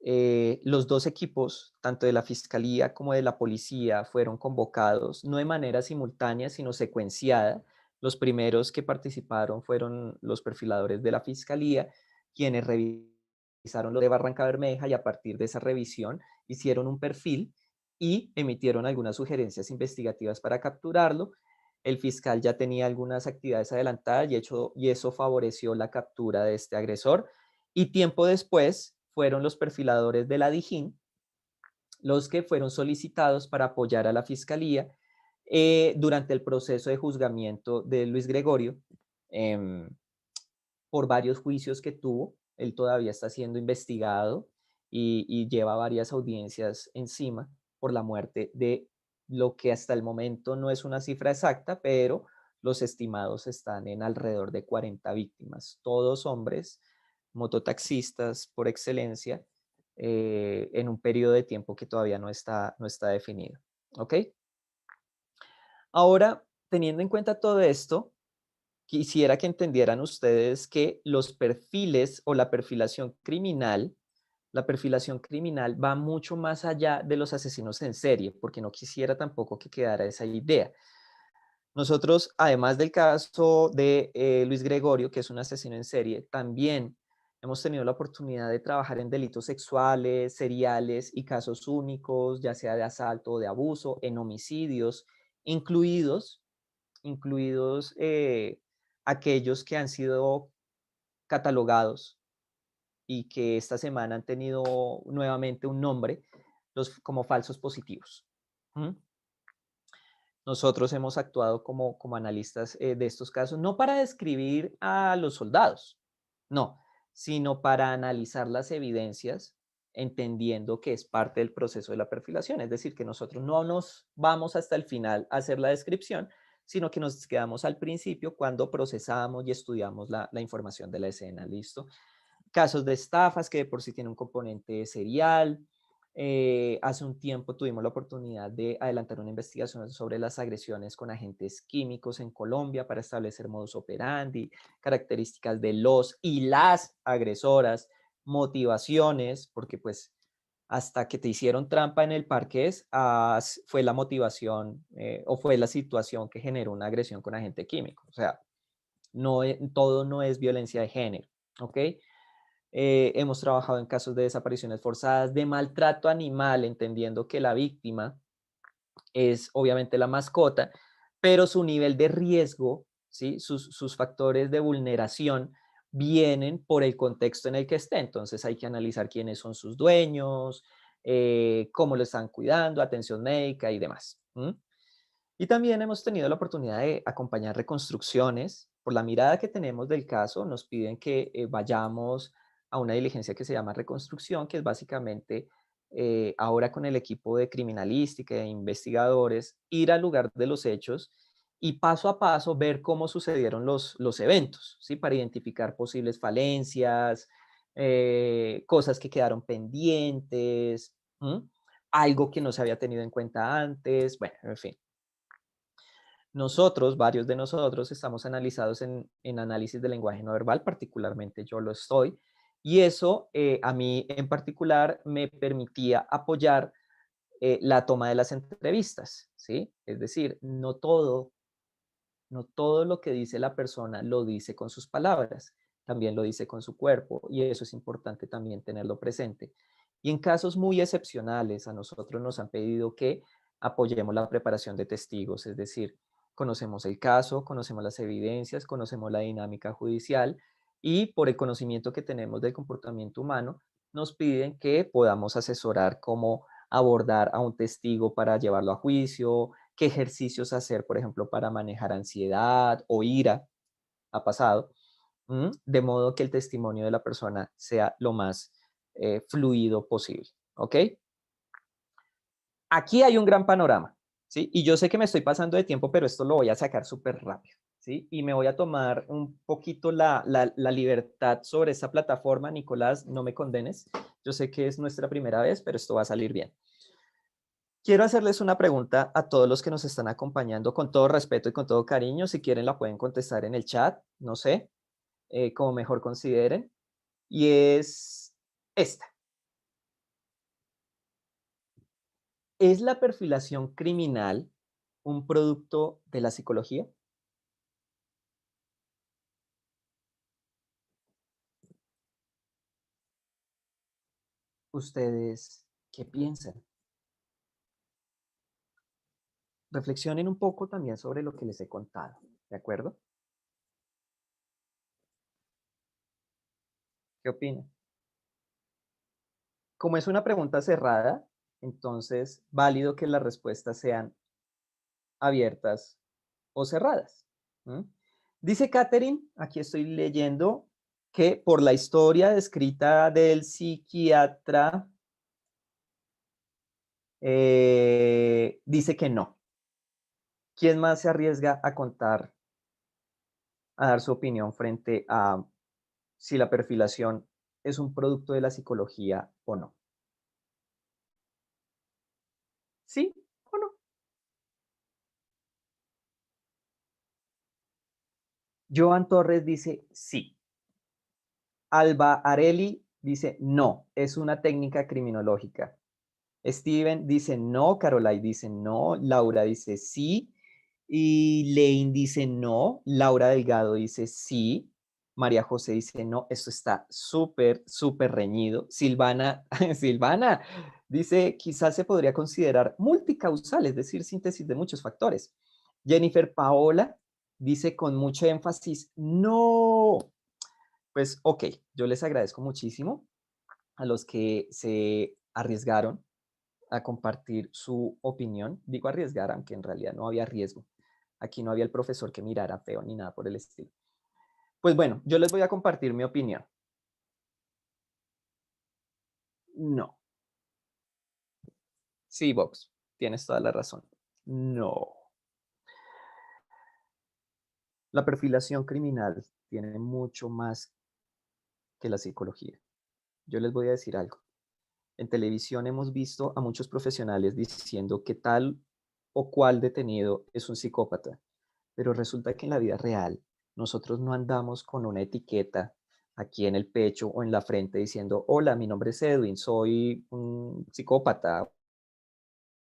los 2 equipos, tanto de la fiscalía como de la policía, fueron convocados no de manera simultánea, sino secuenciada. Los primeros que participaron fueron los perfiladores de la fiscalía, quienes revisaron lo de Barranca Bermeja y a partir de esa revisión hicieron un perfil y emitieron algunas sugerencias investigativas para capturarlo. El fiscal ya tenía algunas actividades adelantadas y eso favoreció la captura de este agresor. Y tiempo después fueron los perfiladores de la DIJÍN los que fueron solicitados para apoyar a la fiscalía durante el proceso de juzgamiento de Luis Gregorio em, por varios juicios que tuvo. Él todavía está siendo investigado y lleva varias audiencias encima por la muerte de lo que hasta el momento no es una cifra exacta, pero los estimados están en alrededor de 40 víctimas, todos hombres, mototaxistas por excelencia, en un periodo de tiempo que todavía no está definido. ¿Ok? Ahora, teniendo en cuenta todo esto, quisiera que entendieran ustedes que los perfiles o la perfilación criminal va mucho más allá de los asesinos en serie, porque no quisiera tampoco que quedara esa idea. Nosotros, además del caso de Luis Gregorio, que es un asesino en serie, también hemos tenido la oportunidad de trabajar en delitos sexuales, seriales y casos únicos, ya sea de asalto o de abuso, en homicidios, incluidos, incluidos aquellos que han sido catalogados y que esta semana han tenido nuevamente un nombre, como falsos positivos. ¿Mm? Nosotros hemos actuado como analistas de estos casos, no para describir a los soldados, no, sino para analizar las evidencias, entendiendo que es parte del proceso de la perfilación. Es decir, que nosotros no nos vamos hasta el final a hacer la descripción, sino que nos quedamos al principio cuando procesamos y estudiamos la información de la escena. ¿Listo? Casos de estafas que de por sí tienen un componente serial. Hace un tiempo tuvimos la oportunidad de adelantar una investigación sobre las agresiones con agentes químicos en Colombia para establecer modus operandi, características de los y las agresoras, motivaciones, porque pues hasta que te hicieron trampa en el parqués, fue la motivación o fue la situación que generó una agresión con agente químico. O sea, no, todo no es violencia de género, ¿ok? Hemos trabajado en casos de desapariciones forzadas, de maltrato animal, entendiendo que la víctima es obviamente la mascota, pero su nivel de riesgo, ¿sí? sus factores de vulneración vienen por el contexto en el que esté. Entonces hay que analizar quiénes son sus dueños, cómo lo están cuidando, atención médica y demás. Y también hemos tenido la oportunidad de acompañar reconstrucciones. Por la mirada que tenemos del caso, nos piden que vayamos a una diligencia que se llama reconstrucción, que es básicamente ahora con el equipo de criminalística e investigadores, ir al lugar de los hechos y paso a paso ver cómo sucedieron los eventos, ¿sí? Para identificar posibles falencias, cosas que quedaron pendientes, ¿m? Algo que no se había tenido en cuenta antes, bueno, en fin. Nosotros, varios de nosotros, estamos analizados en análisis de lenguaje no verbal, particularmente yo lo estoy, y eso a mí en particular me permitía apoyar la toma de las entrevistas, ¿sí? Es decir, no todo lo que dice la persona lo dice con sus palabras, también lo dice con su cuerpo, y eso es importante también tenerlo presente. Y en casos muy excepcionales, a nosotros nos han pedido que apoyemos la preparación de testigos, es decir, conocemos el caso, conocemos las evidencias, conocemos la dinámica judicial y por el conocimiento que tenemos del comportamiento humano, nos piden que podamos asesorar cómo abordar a un testigo para llevarlo a juicio, qué ejercicios hacer, por ejemplo, para manejar ansiedad o ira, ha pasado, de modo que el testimonio de la persona sea lo más fluido posible. ¿Ok? Aquí hay un gran panorama, ¿sí? Y yo sé que me estoy pasando de tiempo, pero esto lo voy a sacar súper rápido, ¿sí? Y me voy a tomar un poquito la libertad sobre esta plataforma. Nicolás, no me condenes. Yo sé que es nuestra primera vez, pero esto va a salir bien. Quiero hacerles una pregunta a todos los que nos están acompañando con todo respeto y con todo cariño. Si quieren la pueden contestar en el chat, no sé, como mejor consideren. Y es esta. ¿Es la perfilación criminal un producto de la psicología? ¿Ustedes qué piensan? Reflexionen un poco también sobre lo que les he contado, ¿de acuerdo? ¿Qué opinan? Como es una pregunta cerrada, entonces válido que las respuestas sean abiertas o cerradas. ¿Mm? Dice Catherine, aquí estoy leyendo, que por la historia descrita del psiquiatra, dice que no. ¿Quién más se arriesga a contar, a dar su opinión frente a si la perfilación es un producto de la psicología o no? ¿Sí o no? Joan Torres dice sí. Alba Areli dice no, es una técnica criminológica. Steven dice no, Carolai dice no, Laura dice sí, y Lane dice no, Laura Delgado dice sí, María José dice no, esto está súper, súper reñido. Silvana, Silvana dice quizás se podría considerar multicausal, es decir, síntesis de muchos factores. Jennifer Paola dice con mucho énfasis no. Pues ok, yo les agradezco muchísimo a los que se arriesgaron a compartir su opinión. Digo arriesgar, aunque en realidad no había riesgo. Aquí no había el profesor que mirara feo ni nada por el estilo. Pues bueno, yo les voy a compartir mi opinión. No. Sí, Vox, tienes toda la razón. No. La perfilación criminal tiene mucho más que la psicología. Yo les voy a decir algo. En televisión hemos visto a muchos profesionales diciendo que tal o cual detenido es un psicópata, pero resulta que en la vida real nosotros no andamos con una etiqueta aquí en el pecho o en la frente diciendo, hola, mi nombre es Edwin, soy un psicópata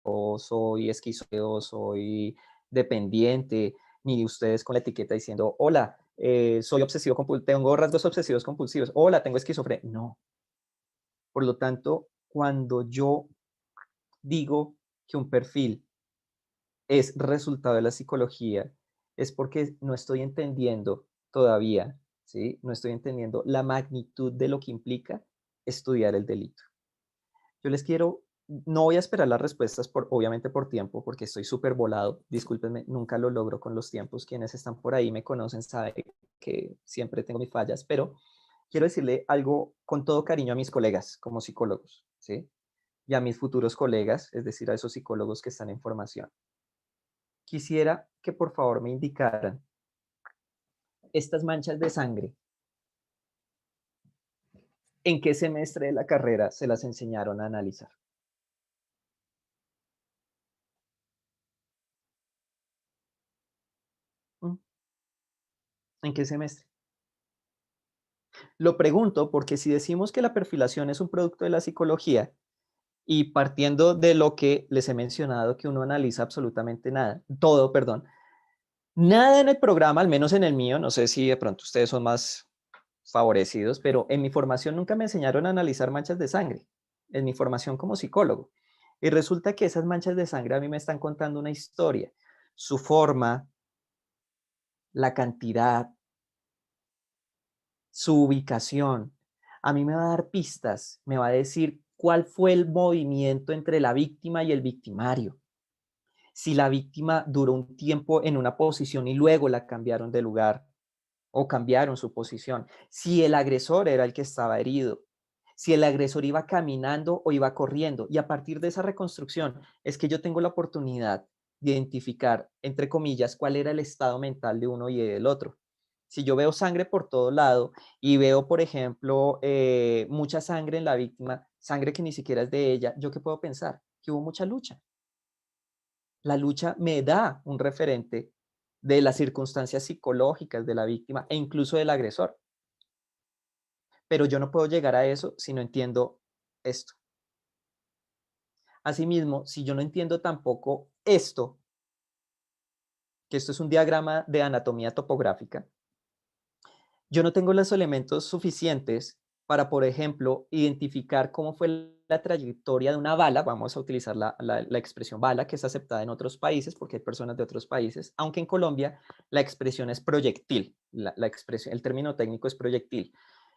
o soy esquizoide, soy dependiente, ni ustedes con la etiqueta diciendo, hola, soy obsesivo compulsivo, tengo rasgos obsesivos compulsivos, hola, tengo esquizofrenia. No. Por lo tanto, cuando yo digo que un perfil es resultado de la psicología, es porque no estoy entendiendo todavía, ¿sí? No estoy entendiendo la magnitud de lo que implica estudiar el delito. Yo les quiero, no voy a esperar las respuestas, obviamente por tiempo, porque estoy súper volado. Discúlpenme, nunca lo logro con los tiempos. Quienes están por ahí me conocen, saben que siempre tengo mis fallas, pero quiero decirle algo con todo cariño a mis colegas como psicólogos, ¿sí? Y a mis futuros colegas, es decir, a esos psicólogos que están en formación. Quisiera que por favor me indicaran estas manchas de sangre. ¿En qué semestre de la carrera se las enseñaron a analizar? ¿Mm? ¿En qué semestre? Lo pregunto porque si decimos que la perfilación es un producto de la psicología y partiendo de lo que les he mencionado, que uno analiza absolutamente nada, todo, perdón, nada en el programa, al menos en el mío, no sé si de pronto ustedes son más favorecidos, pero en mi formación nunca me enseñaron a analizar manchas de sangre, en mi formación como psicólogo. Y resulta que esas manchas de sangre a mí me están contando una historia, su forma, la cantidad, su ubicación. A mí me va a dar pistas, me va a decir cuál fue el movimiento entre la víctima y el victimario. Si la víctima duró un tiempo en una posición y luego la cambiaron de lugar o cambiaron su posición. Si el agresor era el que estaba herido. Si el agresor iba caminando o iba corriendo. Y a partir de esa reconstrucción es que yo tengo la oportunidad de identificar, entre comillas, cuál era el estado mental de uno y del otro. Si yo veo sangre por todo lado y veo, por ejemplo, mucha sangre en la víctima, sangre que ni siquiera es de ella, ¿yo qué puedo pensar? Que hubo mucha lucha. La lucha me da un referente de las circunstancias psicológicas de la víctima e incluso del agresor. Pero yo no puedo llegar a eso si no entiendo esto. Asimismo, si yo no entiendo tampoco esto, que esto es un diagrama de anatomía topográfica, yo no tengo los elementos suficientes para, por ejemplo, identificar cómo fue la trayectoria de una bala, vamos a utilizar la expresión bala, que es aceptada en otros países, porque hay personas de otros países, aunque en Colombia la expresión es proyectil, la expresión, el término técnico es proyectil.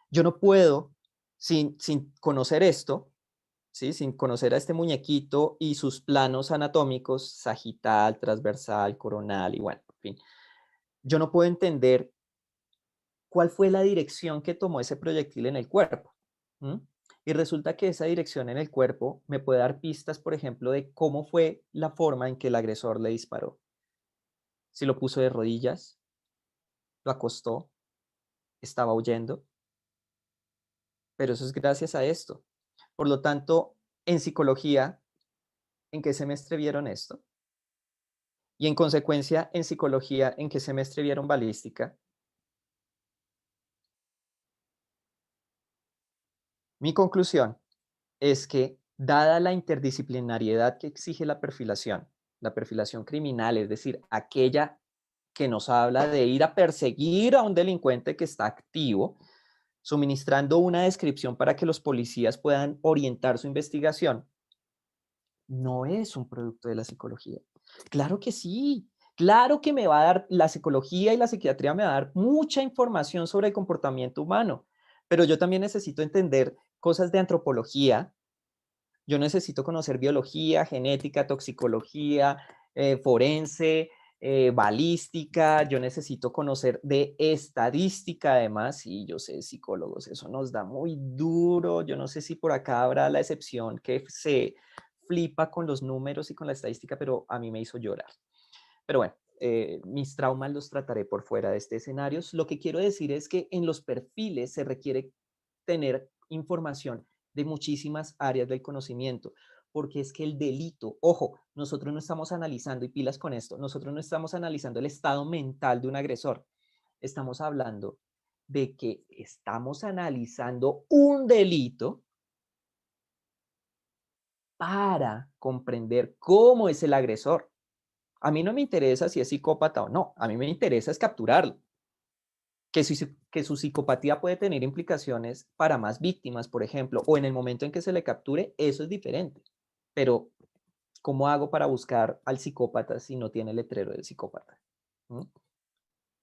Yo no puedo, sin conocer esto, ¿sí? Sin conocer a este muñequito y sus planos anatómicos, sagital, transversal, coronal y bueno, en fin, yo no puedo entender cuál fue la dirección que tomó ese proyectil en el cuerpo. ¿Mm? Y resulta que esa dirección en el cuerpo me puede dar pistas, por ejemplo, de cómo fue la forma en que el agresor le disparó. Si lo puso de rodillas, lo acostó, estaba huyendo, pero eso es gracias a esto. Por lo tanto, en psicología ¿En qué semestre vieron esto? Y en consecuencia, en psicología, ¿en qué semestre vieron balística? Mi conclusión es que, dada la interdisciplinariedad que exige la perfilación criminal, es decir, aquella que nos habla de ir a perseguir a un delincuente que está activo, suministrando una descripción para que los policías puedan orientar su investigación, no es un producto de la psicología. Claro que sí, claro que me va a dar, la psicología y la psiquiatría me va a dar mucha información sobre el comportamiento humano, pero yo también necesito entender cosas de antropología, yo necesito conocer biología, genética, toxicología, forense, balística, yo necesito conocer de estadística además, y yo sé, psicólogos, eso nos da muy duro, yo no sé si por acá habrá la excepción que se flipa con los números y con la estadística, pero a mí me hizo llorar. Pero bueno, mis traumas los trataré por fuera de este escenario. Lo que quiero decir es que en los perfiles se requiere tener información de muchísimas áreas del conocimiento, porque es que el delito, ojo, nosotros no estamos analizando, y pilas con esto, nosotros no estamos analizando el estado mental de un agresor, estamos hablando de que estamos analizando un delito para comprender cómo es el agresor. A mí no me interesa si es psicópata o no, a mí me interesa es capturarlo. Que su psicopatía puede tener implicaciones para más víctimas, por ejemplo, o en el momento en que se le capture, eso es diferente. Pero, ¿cómo hago para buscar al psicópata si no tiene el letrero del psicópata? ¿Mm?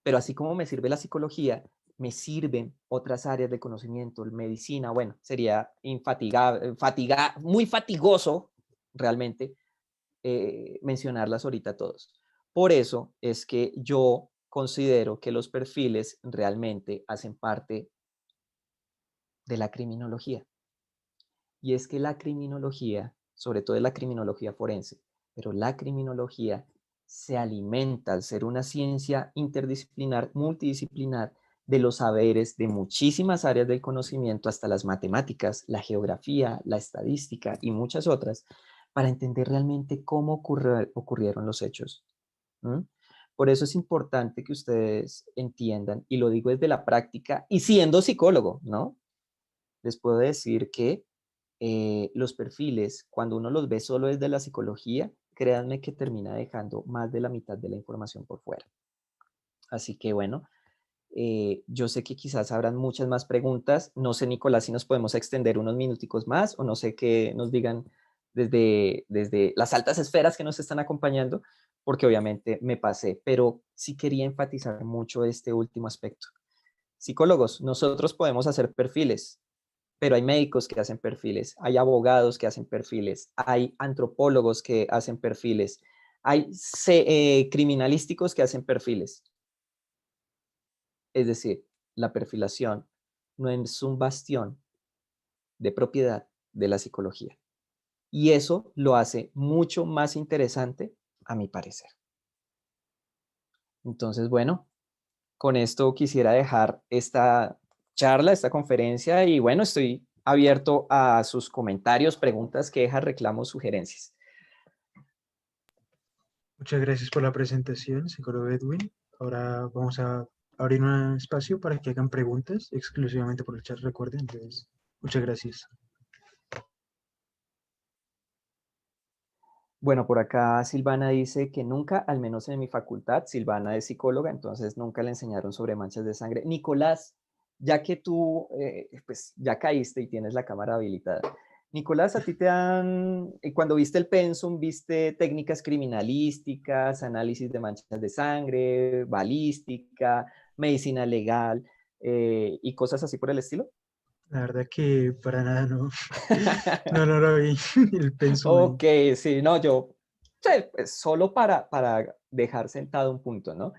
Pero así como me sirve la psicología, me sirven otras áreas de conocimiento, medicina, bueno, sería infatigable, muy fatigoso realmente mencionarlas ahorita todos. Por eso es que yo considero que los perfiles realmente hacen parte de la criminología. Y es que la criminología, sobre todo la criminología forense, pero la criminología se alimenta al ser una ciencia interdisciplinar, multidisciplinar, de los saberes de muchísimas áreas del conocimiento, hasta las matemáticas, la geografía, la estadística y muchas otras, para entender realmente cómo ocurrieron los hechos. ¿Mm? Por eso es importante que ustedes entiendan, y lo digo desde la práctica, y siendo psicólogo, ¿no? Les puedo decir que los perfiles, cuando uno los ve solo desde la psicología, créanme que termina dejando más de la mitad de la información por fuera. Así que bueno, yo sé que quizás habrán muchas más preguntas. No sé, Nicolás, si nos podemos extender unos minuticos más o no sé qué nos digan desde las altas esferas que nos están acompañando, porque obviamente me pasé, pero sí quería enfatizar mucho este último aspecto. Psicólogos, nosotros podemos hacer perfiles, pero hay médicos que hacen perfiles, hay abogados que hacen perfiles, hay antropólogos que hacen perfiles, hay criminalísticos que hacen perfiles. Es decir, la perfilación no es un bastión de propiedad de la psicología. Y eso lo hace mucho más interesante, a mi parecer. Entonces, bueno, con esto quisiera dejar esta charla, esta conferencia y bueno, estoy abierto a sus comentarios, preguntas, quejas, reclamos, sugerencias. Muchas gracias por la presentación, psicólogo Edwin. Ahora vamos a abrir un espacio para que hagan preguntas exclusivamente por el chat, recuerden. Entonces, muchas gracias. Bueno, por acá Silvana dice que nunca, al menos en mi facultad, Silvana es psicóloga, entonces nunca le enseñaron sobre manchas de sangre. Nicolás, ya que tú pues ya caíste y tienes la cámara habilitada, Nicolás, a ti te dan, cuando viste el pensum, viste técnicas criminalísticas, análisis de manchas de sangre, balística, medicina legal y cosas así por el estilo. La verdad que para nada no, no lo vi el pensum ahí. Ok, sí, no, yo, sí, pues, solo para dejar sentado un punto, ¿no?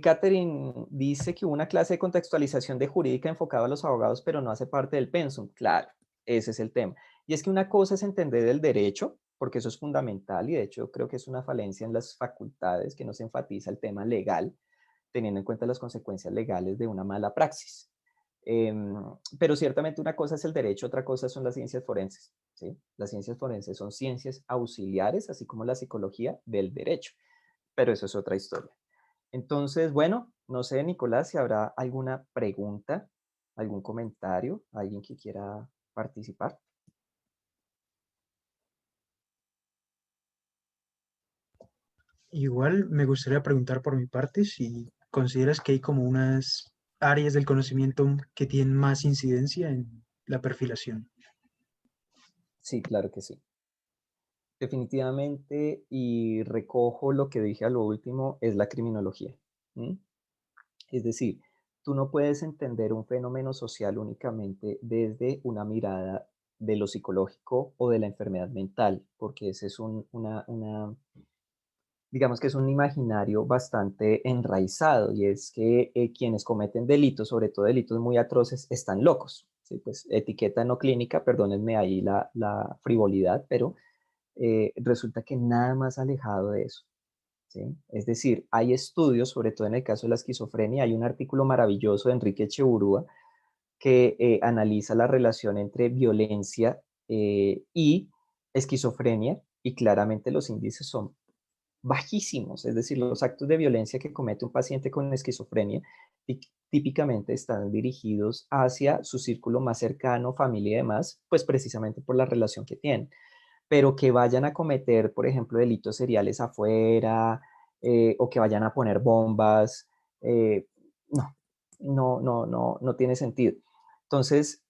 Catherine dice que hubo una clase de contextualización de jurídica enfocada a los abogados, pero no hace parte del pensum. Claro, ese es el tema. Y es que una cosa es entender el derecho, porque eso es fundamental y de hecho creo que es una falencia en las facultades que no se enfatiza el tema legal, teniendo en cuenta las consecuencias legales de una mala praxis. Pero ciertamente una cosa es el derecho, otra cosa son las ciencias forenses, ¿sí? Las ciencias forenses son ciencias auxiliares, así como la psicología del derecho, pero eso es otra historia. Entonces, bueno, no sé, Nicolás, si habrá alguna pregunta, algún comentario, alguien que quiera participar. Igual me gustaría preguntar por mi parte si consideras que hay como unas áreas del conocimiento que tienen más incidencia en la perfilación. Sí, claro que sí. Definitivamente, y recojo lo que dije a lo último, es la criminología. ¿M? Es decir, tú no puedes entender un fenómeno social únicamente desde una mirada de lo psicológico o de la enfermedad mental, porque ese es digamos que es un imaginario bastante enraizado, y es que quienes cometen delitos, sobre todo delitos muy atroces, están locos. ¿Sí? Pues etiqueta no clínica, perdónenme ahí la frivolidad, pero resulta que nada más alejado de eso. ¿Sí? Es decir, hay estudios, sobre todo en el caso de la esquizofrenia, hay un artículo maravilloso de Enrique Echeburúa que analiza la relación entre violencia y esquizofrenia, y claramente los índices son bajísimos, es decir, los actos de violencia que comete un paciente con esquizofrenia típicamente están dirigidos hacia su círculo más cercano, familia y demás, pues precisamente por la relación que tienen. Pero que vayan a cometer, por ejemplo, delitos seriales afuera, o que vayan a poner bombas, eh, no, no tiene sentido. Entonces,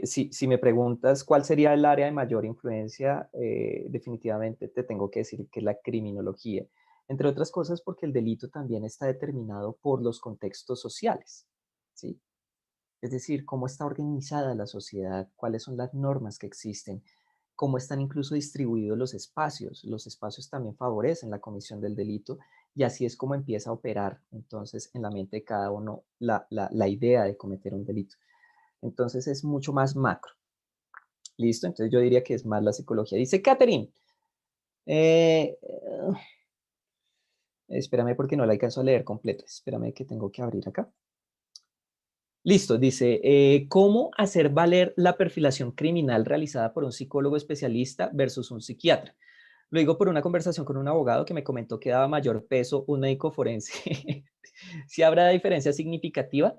si me preguntas cuál sería el área de mayor influencia, definitivamente te tengo que decir que es la criminología. Entre otras cosas porque el delito también está determinado por los contextos sociales, ¿sí? Es decir, cómo está organizada la sociedad, cuáles son las normas que existen, cómo están incluso distribuidos los espacios. Los espacios también favorecen la comisión del delito, y así es como empieza a operar entonces en la mente de cada uno la idea de cometer un delito. Entonces es mucho más macro. ¿Listo? Entonces yo diría que es más la psicología. Dice Catherine, eh, espérame porque no la alcanzo a leer completo. Espérame que tengo que abrir acá. Listo, dice, ¿cómo hacer valer la perfilación criminal realizada por un psicólogo especialista versus un psiquiatra? Lo digo por una conversación con un abogado que me comentó que daba mayor peso un médico forense. ¿Si habrá diferencia significativa?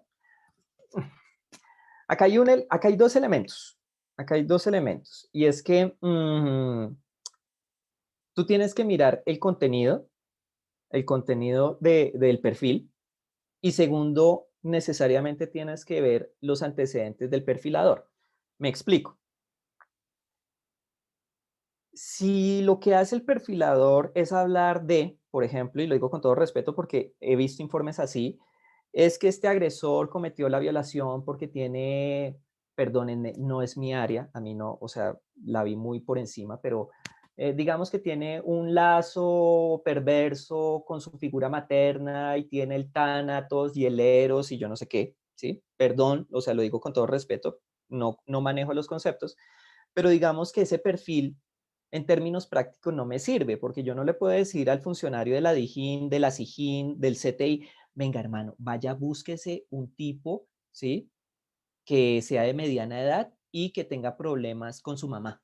Acá hay dos elementos. Acá hay dos elementos. Y es que tú tienes que mirar el contenido del perfil. Y segundo, necesariamente tienes que ver los antecedentes del perfilador. Me explico. Si lo que hace el perfilador es hablar de, por ejemplo, y lo digo con todo respeto porque he visto informes así, es que este agresor cometió la violación porque tiene, perdónenme, no es mi área, a mí no, o sea, la vi muy por encima, pero digamos que tiene un lazo perverso con su figura materna y tiene el tánatos y el eros y yo no sé qué, ¿sí? Perdón, o sea, lo digo con todo respeto, no manejo los conceptos, pero digamos que ese perfil en términos prácticos no me sirve, porque yo no le puedo decir al funcionario de la DIJÍN, de la SIJÍN, del CTI, venga hermano, vaya, búsquese un tipo, ¿sí? Que sea de mediana edad y que tenga problemas con su mamá,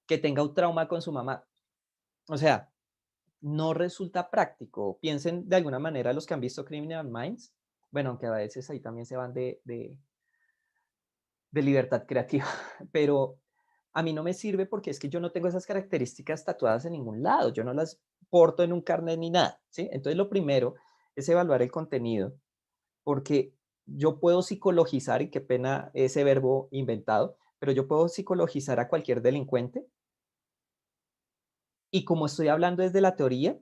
que tenga un trauma con su mamá. O sea, no resulta práctico. Piensen de alguna manera los que han visto Criminal Minds, bueno, aunque a veces ahí también se van de libertad creativa, pero a mí no me sirve porque es que yo no tengo esas características tatuadas en ningún lado, yo no las porto en un carnet ni nada, ¿sí? Entonces lo primero es evaluar el contenido, porque yo puedo psicologizar, y qué pena ese verbo inventado, pero yo puedo psicologizar a cualquier delincuente, y como estoy hablando desde la teoría,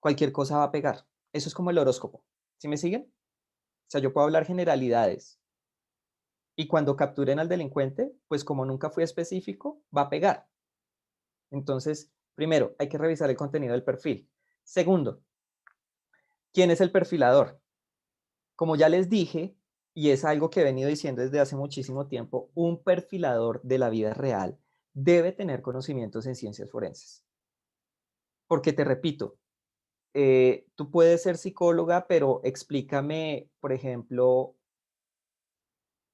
cualquier cosa va a pegar. Eso es como el horóscopo, ¿sí me siguen? O sea, yo puedo hablar generalidades, y cuando capturen al delincuente, pues como nunca fui específico, va a pegar. Entonces, primero, hay que revisar el contenido del perfil. Segundo, ¿quién es el perfilador? Como ya les dije, y es algo que he venido diciendo desde hace muchísimo tiempo, un perfilador de la vida real debe tener conocimientos en ciencias forenses. Porque te repito, tú puedes ser psicóloga, pero explícame, por ejemplo,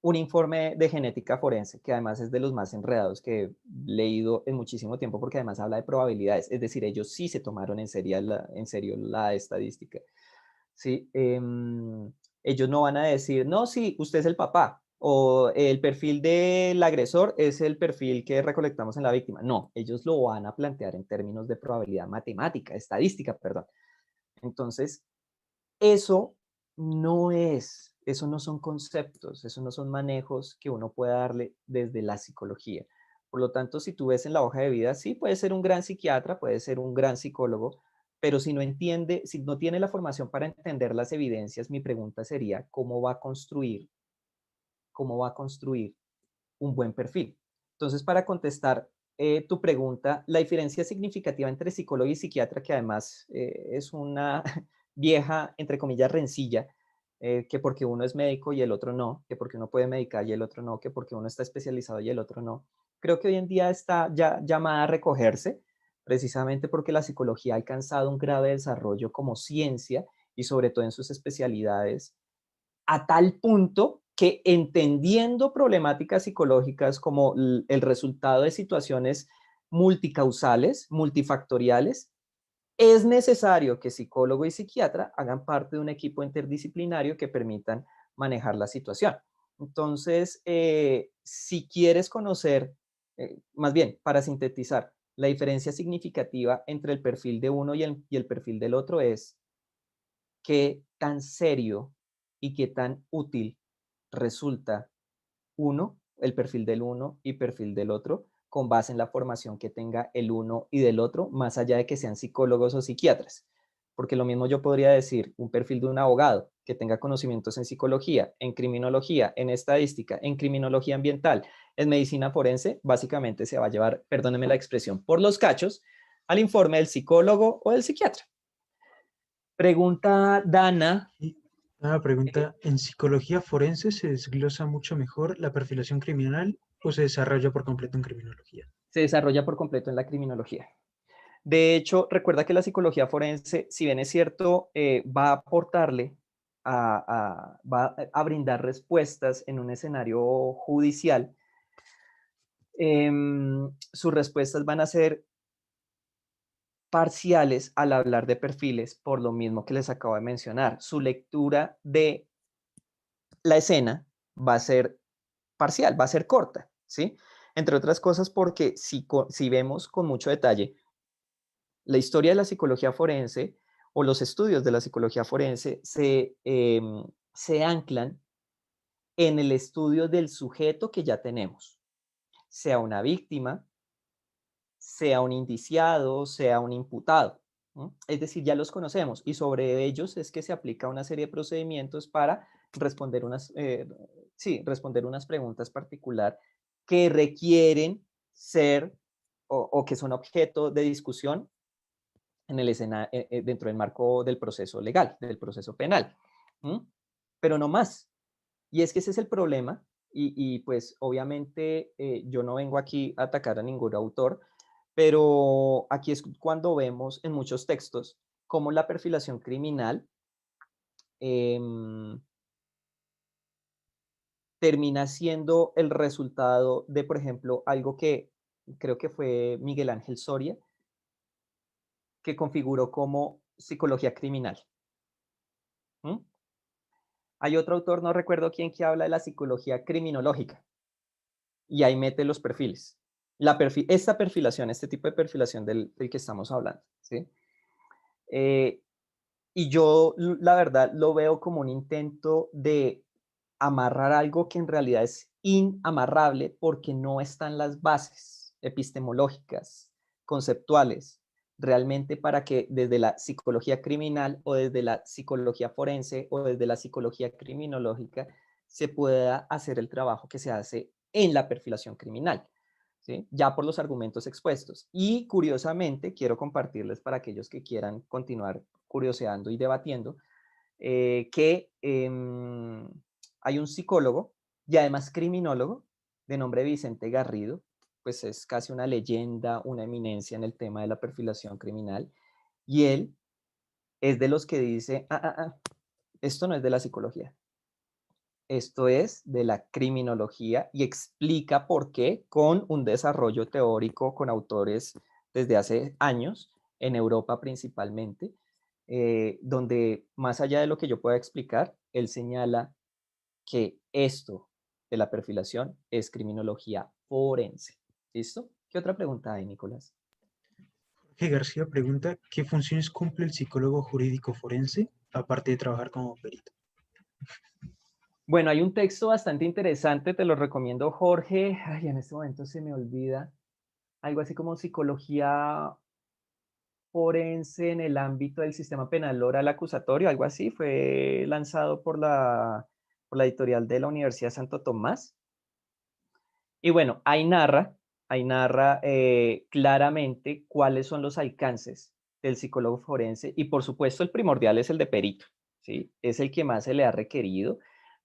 un informe de genética forense, que además es de los más enredados que he leído en muchísimo tiempo, porque además habla de probabilidades, es decir, ellos sí se tomaron en serio la estadística. ¿Sí? Ellos no van a decir, no, sí, usted es el papá, o el perfil del agresor es el perfil que recolectamos en la víctima. No, ellos lo van a plantear en términos de probabilidad matemática, estadística, perdón. Entonces, eso eso no son conceptos, eso no son manejos que uno pueda darle desde la psicología. Por lo tanto, si tú ves en la hoja de vida, sí, puede ser un gran psiquiatra, puede ser un gran psicólogo, pero si no entiende, si no tiene la formación para entender las evidencias, mi pregunta sería, cómo va a construir un buen perfil? Entonces, para contestar tu pregunta, la diferencia significativa entre psicólogo y psiquiatra, que además es una vieja, entre comillas, rencilla, que porque uno es médico y el otro no, que porque uno puede medicar y el otro no, que porque uno está especializado y el otro no, creo que hoy en día está ya llamada a recogerse, precisamente porque la psicología ha alcanzado un grave desarrollo como ciencia y sobre todo en sus especialidades a tal punto que entendiendo problemáticas psicológicas como el resultado de situaciones multicausales, multifactoriales, es necesario que psicólogo y psiquiatra hagan parte de un equipo interdisciplinario que permitan manejar la situación. Entonces, si quieres conocer, más bien, para sintetizar, la diferencia significativa entre el perfil de uno y el perfil del otro es qué tan serio y qué tan útil resulta uno, el perfil del uno y perfil del otro, con base en la formación que tenga el uno y del otro, más allá de que sean psicólogos o psiquiatras. Porque lo mismo yo podría decir, un perfil de un abogado que tenga conocimientos en psicología, en criminología, en estadística, en criminología ambiental, en medicina forense, básicamente se va a llevar, perdónenme la expresión, por los cachos al informe del psicólogo o del psiquiatra. Pregunta Dana. Y una pregunta, ¿en psicología forense se desglosa mucho mejor la perfilación criminal o se desarrolla por completo en criminología? Se desarrolla por completo en la criminología. De hecho, recuerda que la psicología forense, si bien es cierto, va a aportarle, va a brindar respuestas en un escenario judicial, sus respuestas van a ser parciales al hablar de perfiles, por lo mismo que les acabo de mencionar. Su lectura de la escena va a ser parcial, va a ser corta, ¿sí? Entre otras cosas porque si vemos con mucho detalle la historia de la psicología forense o los estudios de la psicología forense se anclan en el estudio del sujeto que ya tenemos, sea una víctima, sea un indiciado, sea un imputado. ¿No? Es decir, ya los conocemos y sobre ellos es que se aplica una serie de procedimientos para responder responder unas preguntas particular que requieren ser o que son objeto de discusión en dentro del marco del proceso legal, del proceso penal. ¿Mm? Pero no más. Y es que ese es el problema. Pues obviamente yo no vengo aquí a atacar a ningún autor, pero aquí es cuando vemos en muchos textos cómo la perfilación criminal em, termina siendo el resultado de, por ejemplo, algo que creo que fue Miguel Ángel Soria, que configuró como psicología criminal. ¿Mm? Hay otro autor, no recuerdo quién, que habla de la psicología criminológica y ahí mete los perfiles. Esta perfilación, este tipo de perfilación del que estamos hablando, ¿sí? Eh, y yo, la verdad, lo veo como un intento de amarrar algo que en realidad es inamarrable porque no están las bases epistemológicas, conceptuales, realmente para que desde la psicología criminal o desde la psicología forense o desde la psicología criminológica se pueda hacer el trabajo que se hace en la perfilación criminal. ¿Sí? Ya por los argumentos expuestos. Y curiosamente, quiero compartirles para aquellos que quieran continuar curioseando y debatiendo, que hay un psicólogo y además criminólogo de nombre Vicente Garrido, pues es casi una leyenda, una eminencia en el tema de la perfilación criminal, y él es de los que dice, esto no es de la psicología, Esto es de la criminología y explica por qué con un desarrollo teórico con autores desde hace años, en Europa principalmente, donde más allá de lo que yo pueda explicar, él señala que esto de la perfilación es criminología forense. ¿Listo? ¿Qué otra pregunta hay, Nicolás? Jorge García pregunta, ¿qué funciones cumple el psicólogo jurídico forense aparte de trabajar como perito? Bueno, hay un texto bastante interesante, te lo recomiendo, Jorge. Ay, en este momento se me olvida. Algo así como psicología forense en el ámbito del sistema penal oral acusatorio, algo así. Fue lanzado por la editorial de la Universidad Santo Tomás. Y bueno, ahí narra claramente cuáles son los alcances del psicólogo forense y por supuesto el primordial es el de perito, ¿sí? Es el que más se le ha requerido,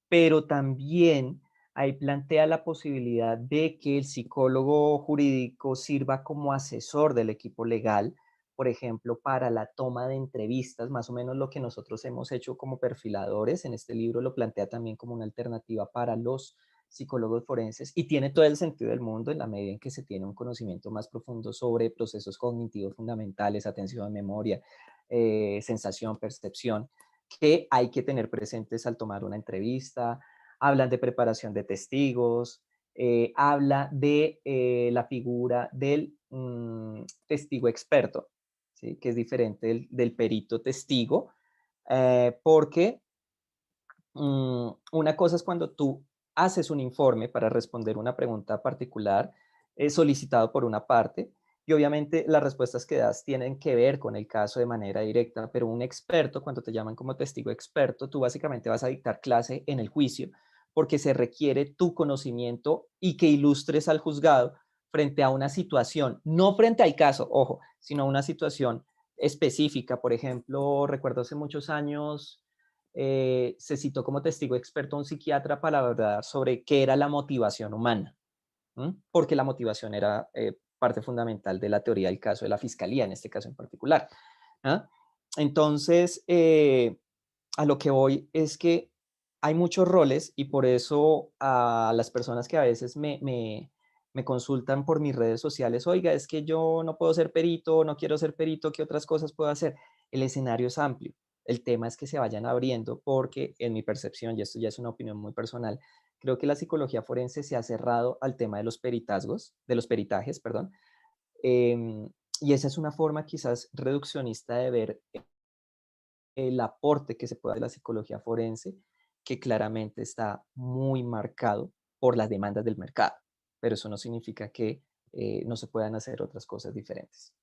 pero también ahí plantea la posibilidad de que el psicólogo jurídico sirva como asesor del equipo legal, por ejemplo, para la toma de entrevistas, más o menos lo que nosotros hemos hecho como perfiladores. En este libro lo plantea también como una alternativa para los psicólogos forenses y tiene todo el sentido del mundo en la medida en que se tiene un conocimiento más profundo sobre procesos cognitivos fundamentales, atención, memoria, sensación, percepción, que hay que tener presentes al tomar una entrevista. Hablan de preparación de testigos, habla de la figura del testigo experto, ¿sí? Que es diferente del perito testigo, porque una cosa es cuando tú haces un informe para responder una pregunta particular solicitado por una parte y obviamente las respuestas que das tienen que ver con el caso de manera directa, pero un experto, cuando te llaman como testigo experto, tú básicamente vas a dictar clase en el juicio porque se requiere tu conocimiento y que ilustres al juzgado frente a una situación, no frente al caso, ojo, sino a una situación específica. Por ejemplo, recuerdo hace muchos años se citó como testigo experto a un psiquiatra para hablar sobre qué era la motivación humana, porque la motivación era parte fundamental de la teoría del caso de la fiscalía, en este caso en particular. ¿Ah? Entonces, a lo que voy es que hay muchos roles y por eso a las personas que a veces me consultan por mis redes sociales, oiga, es que yo no puedo ser perito, no quiero ser perito, ¿qué otras cosas puedo hacer? El escenario es amplio. El tema es que se vayan abriendo porque en mi percepción, y esto ya es una opinión muy personal, creo que la psicología forense se ha cerrado al tema de los peritazgos, de los peritajes, perdón, y esa es una forma quizás reduccionista de ver el aporte que se puede dar de la psicología forense, que claramente está muy marcado por las demandas del mercado, pero eso no significa que no se puedan hacer otras cosas diferentes.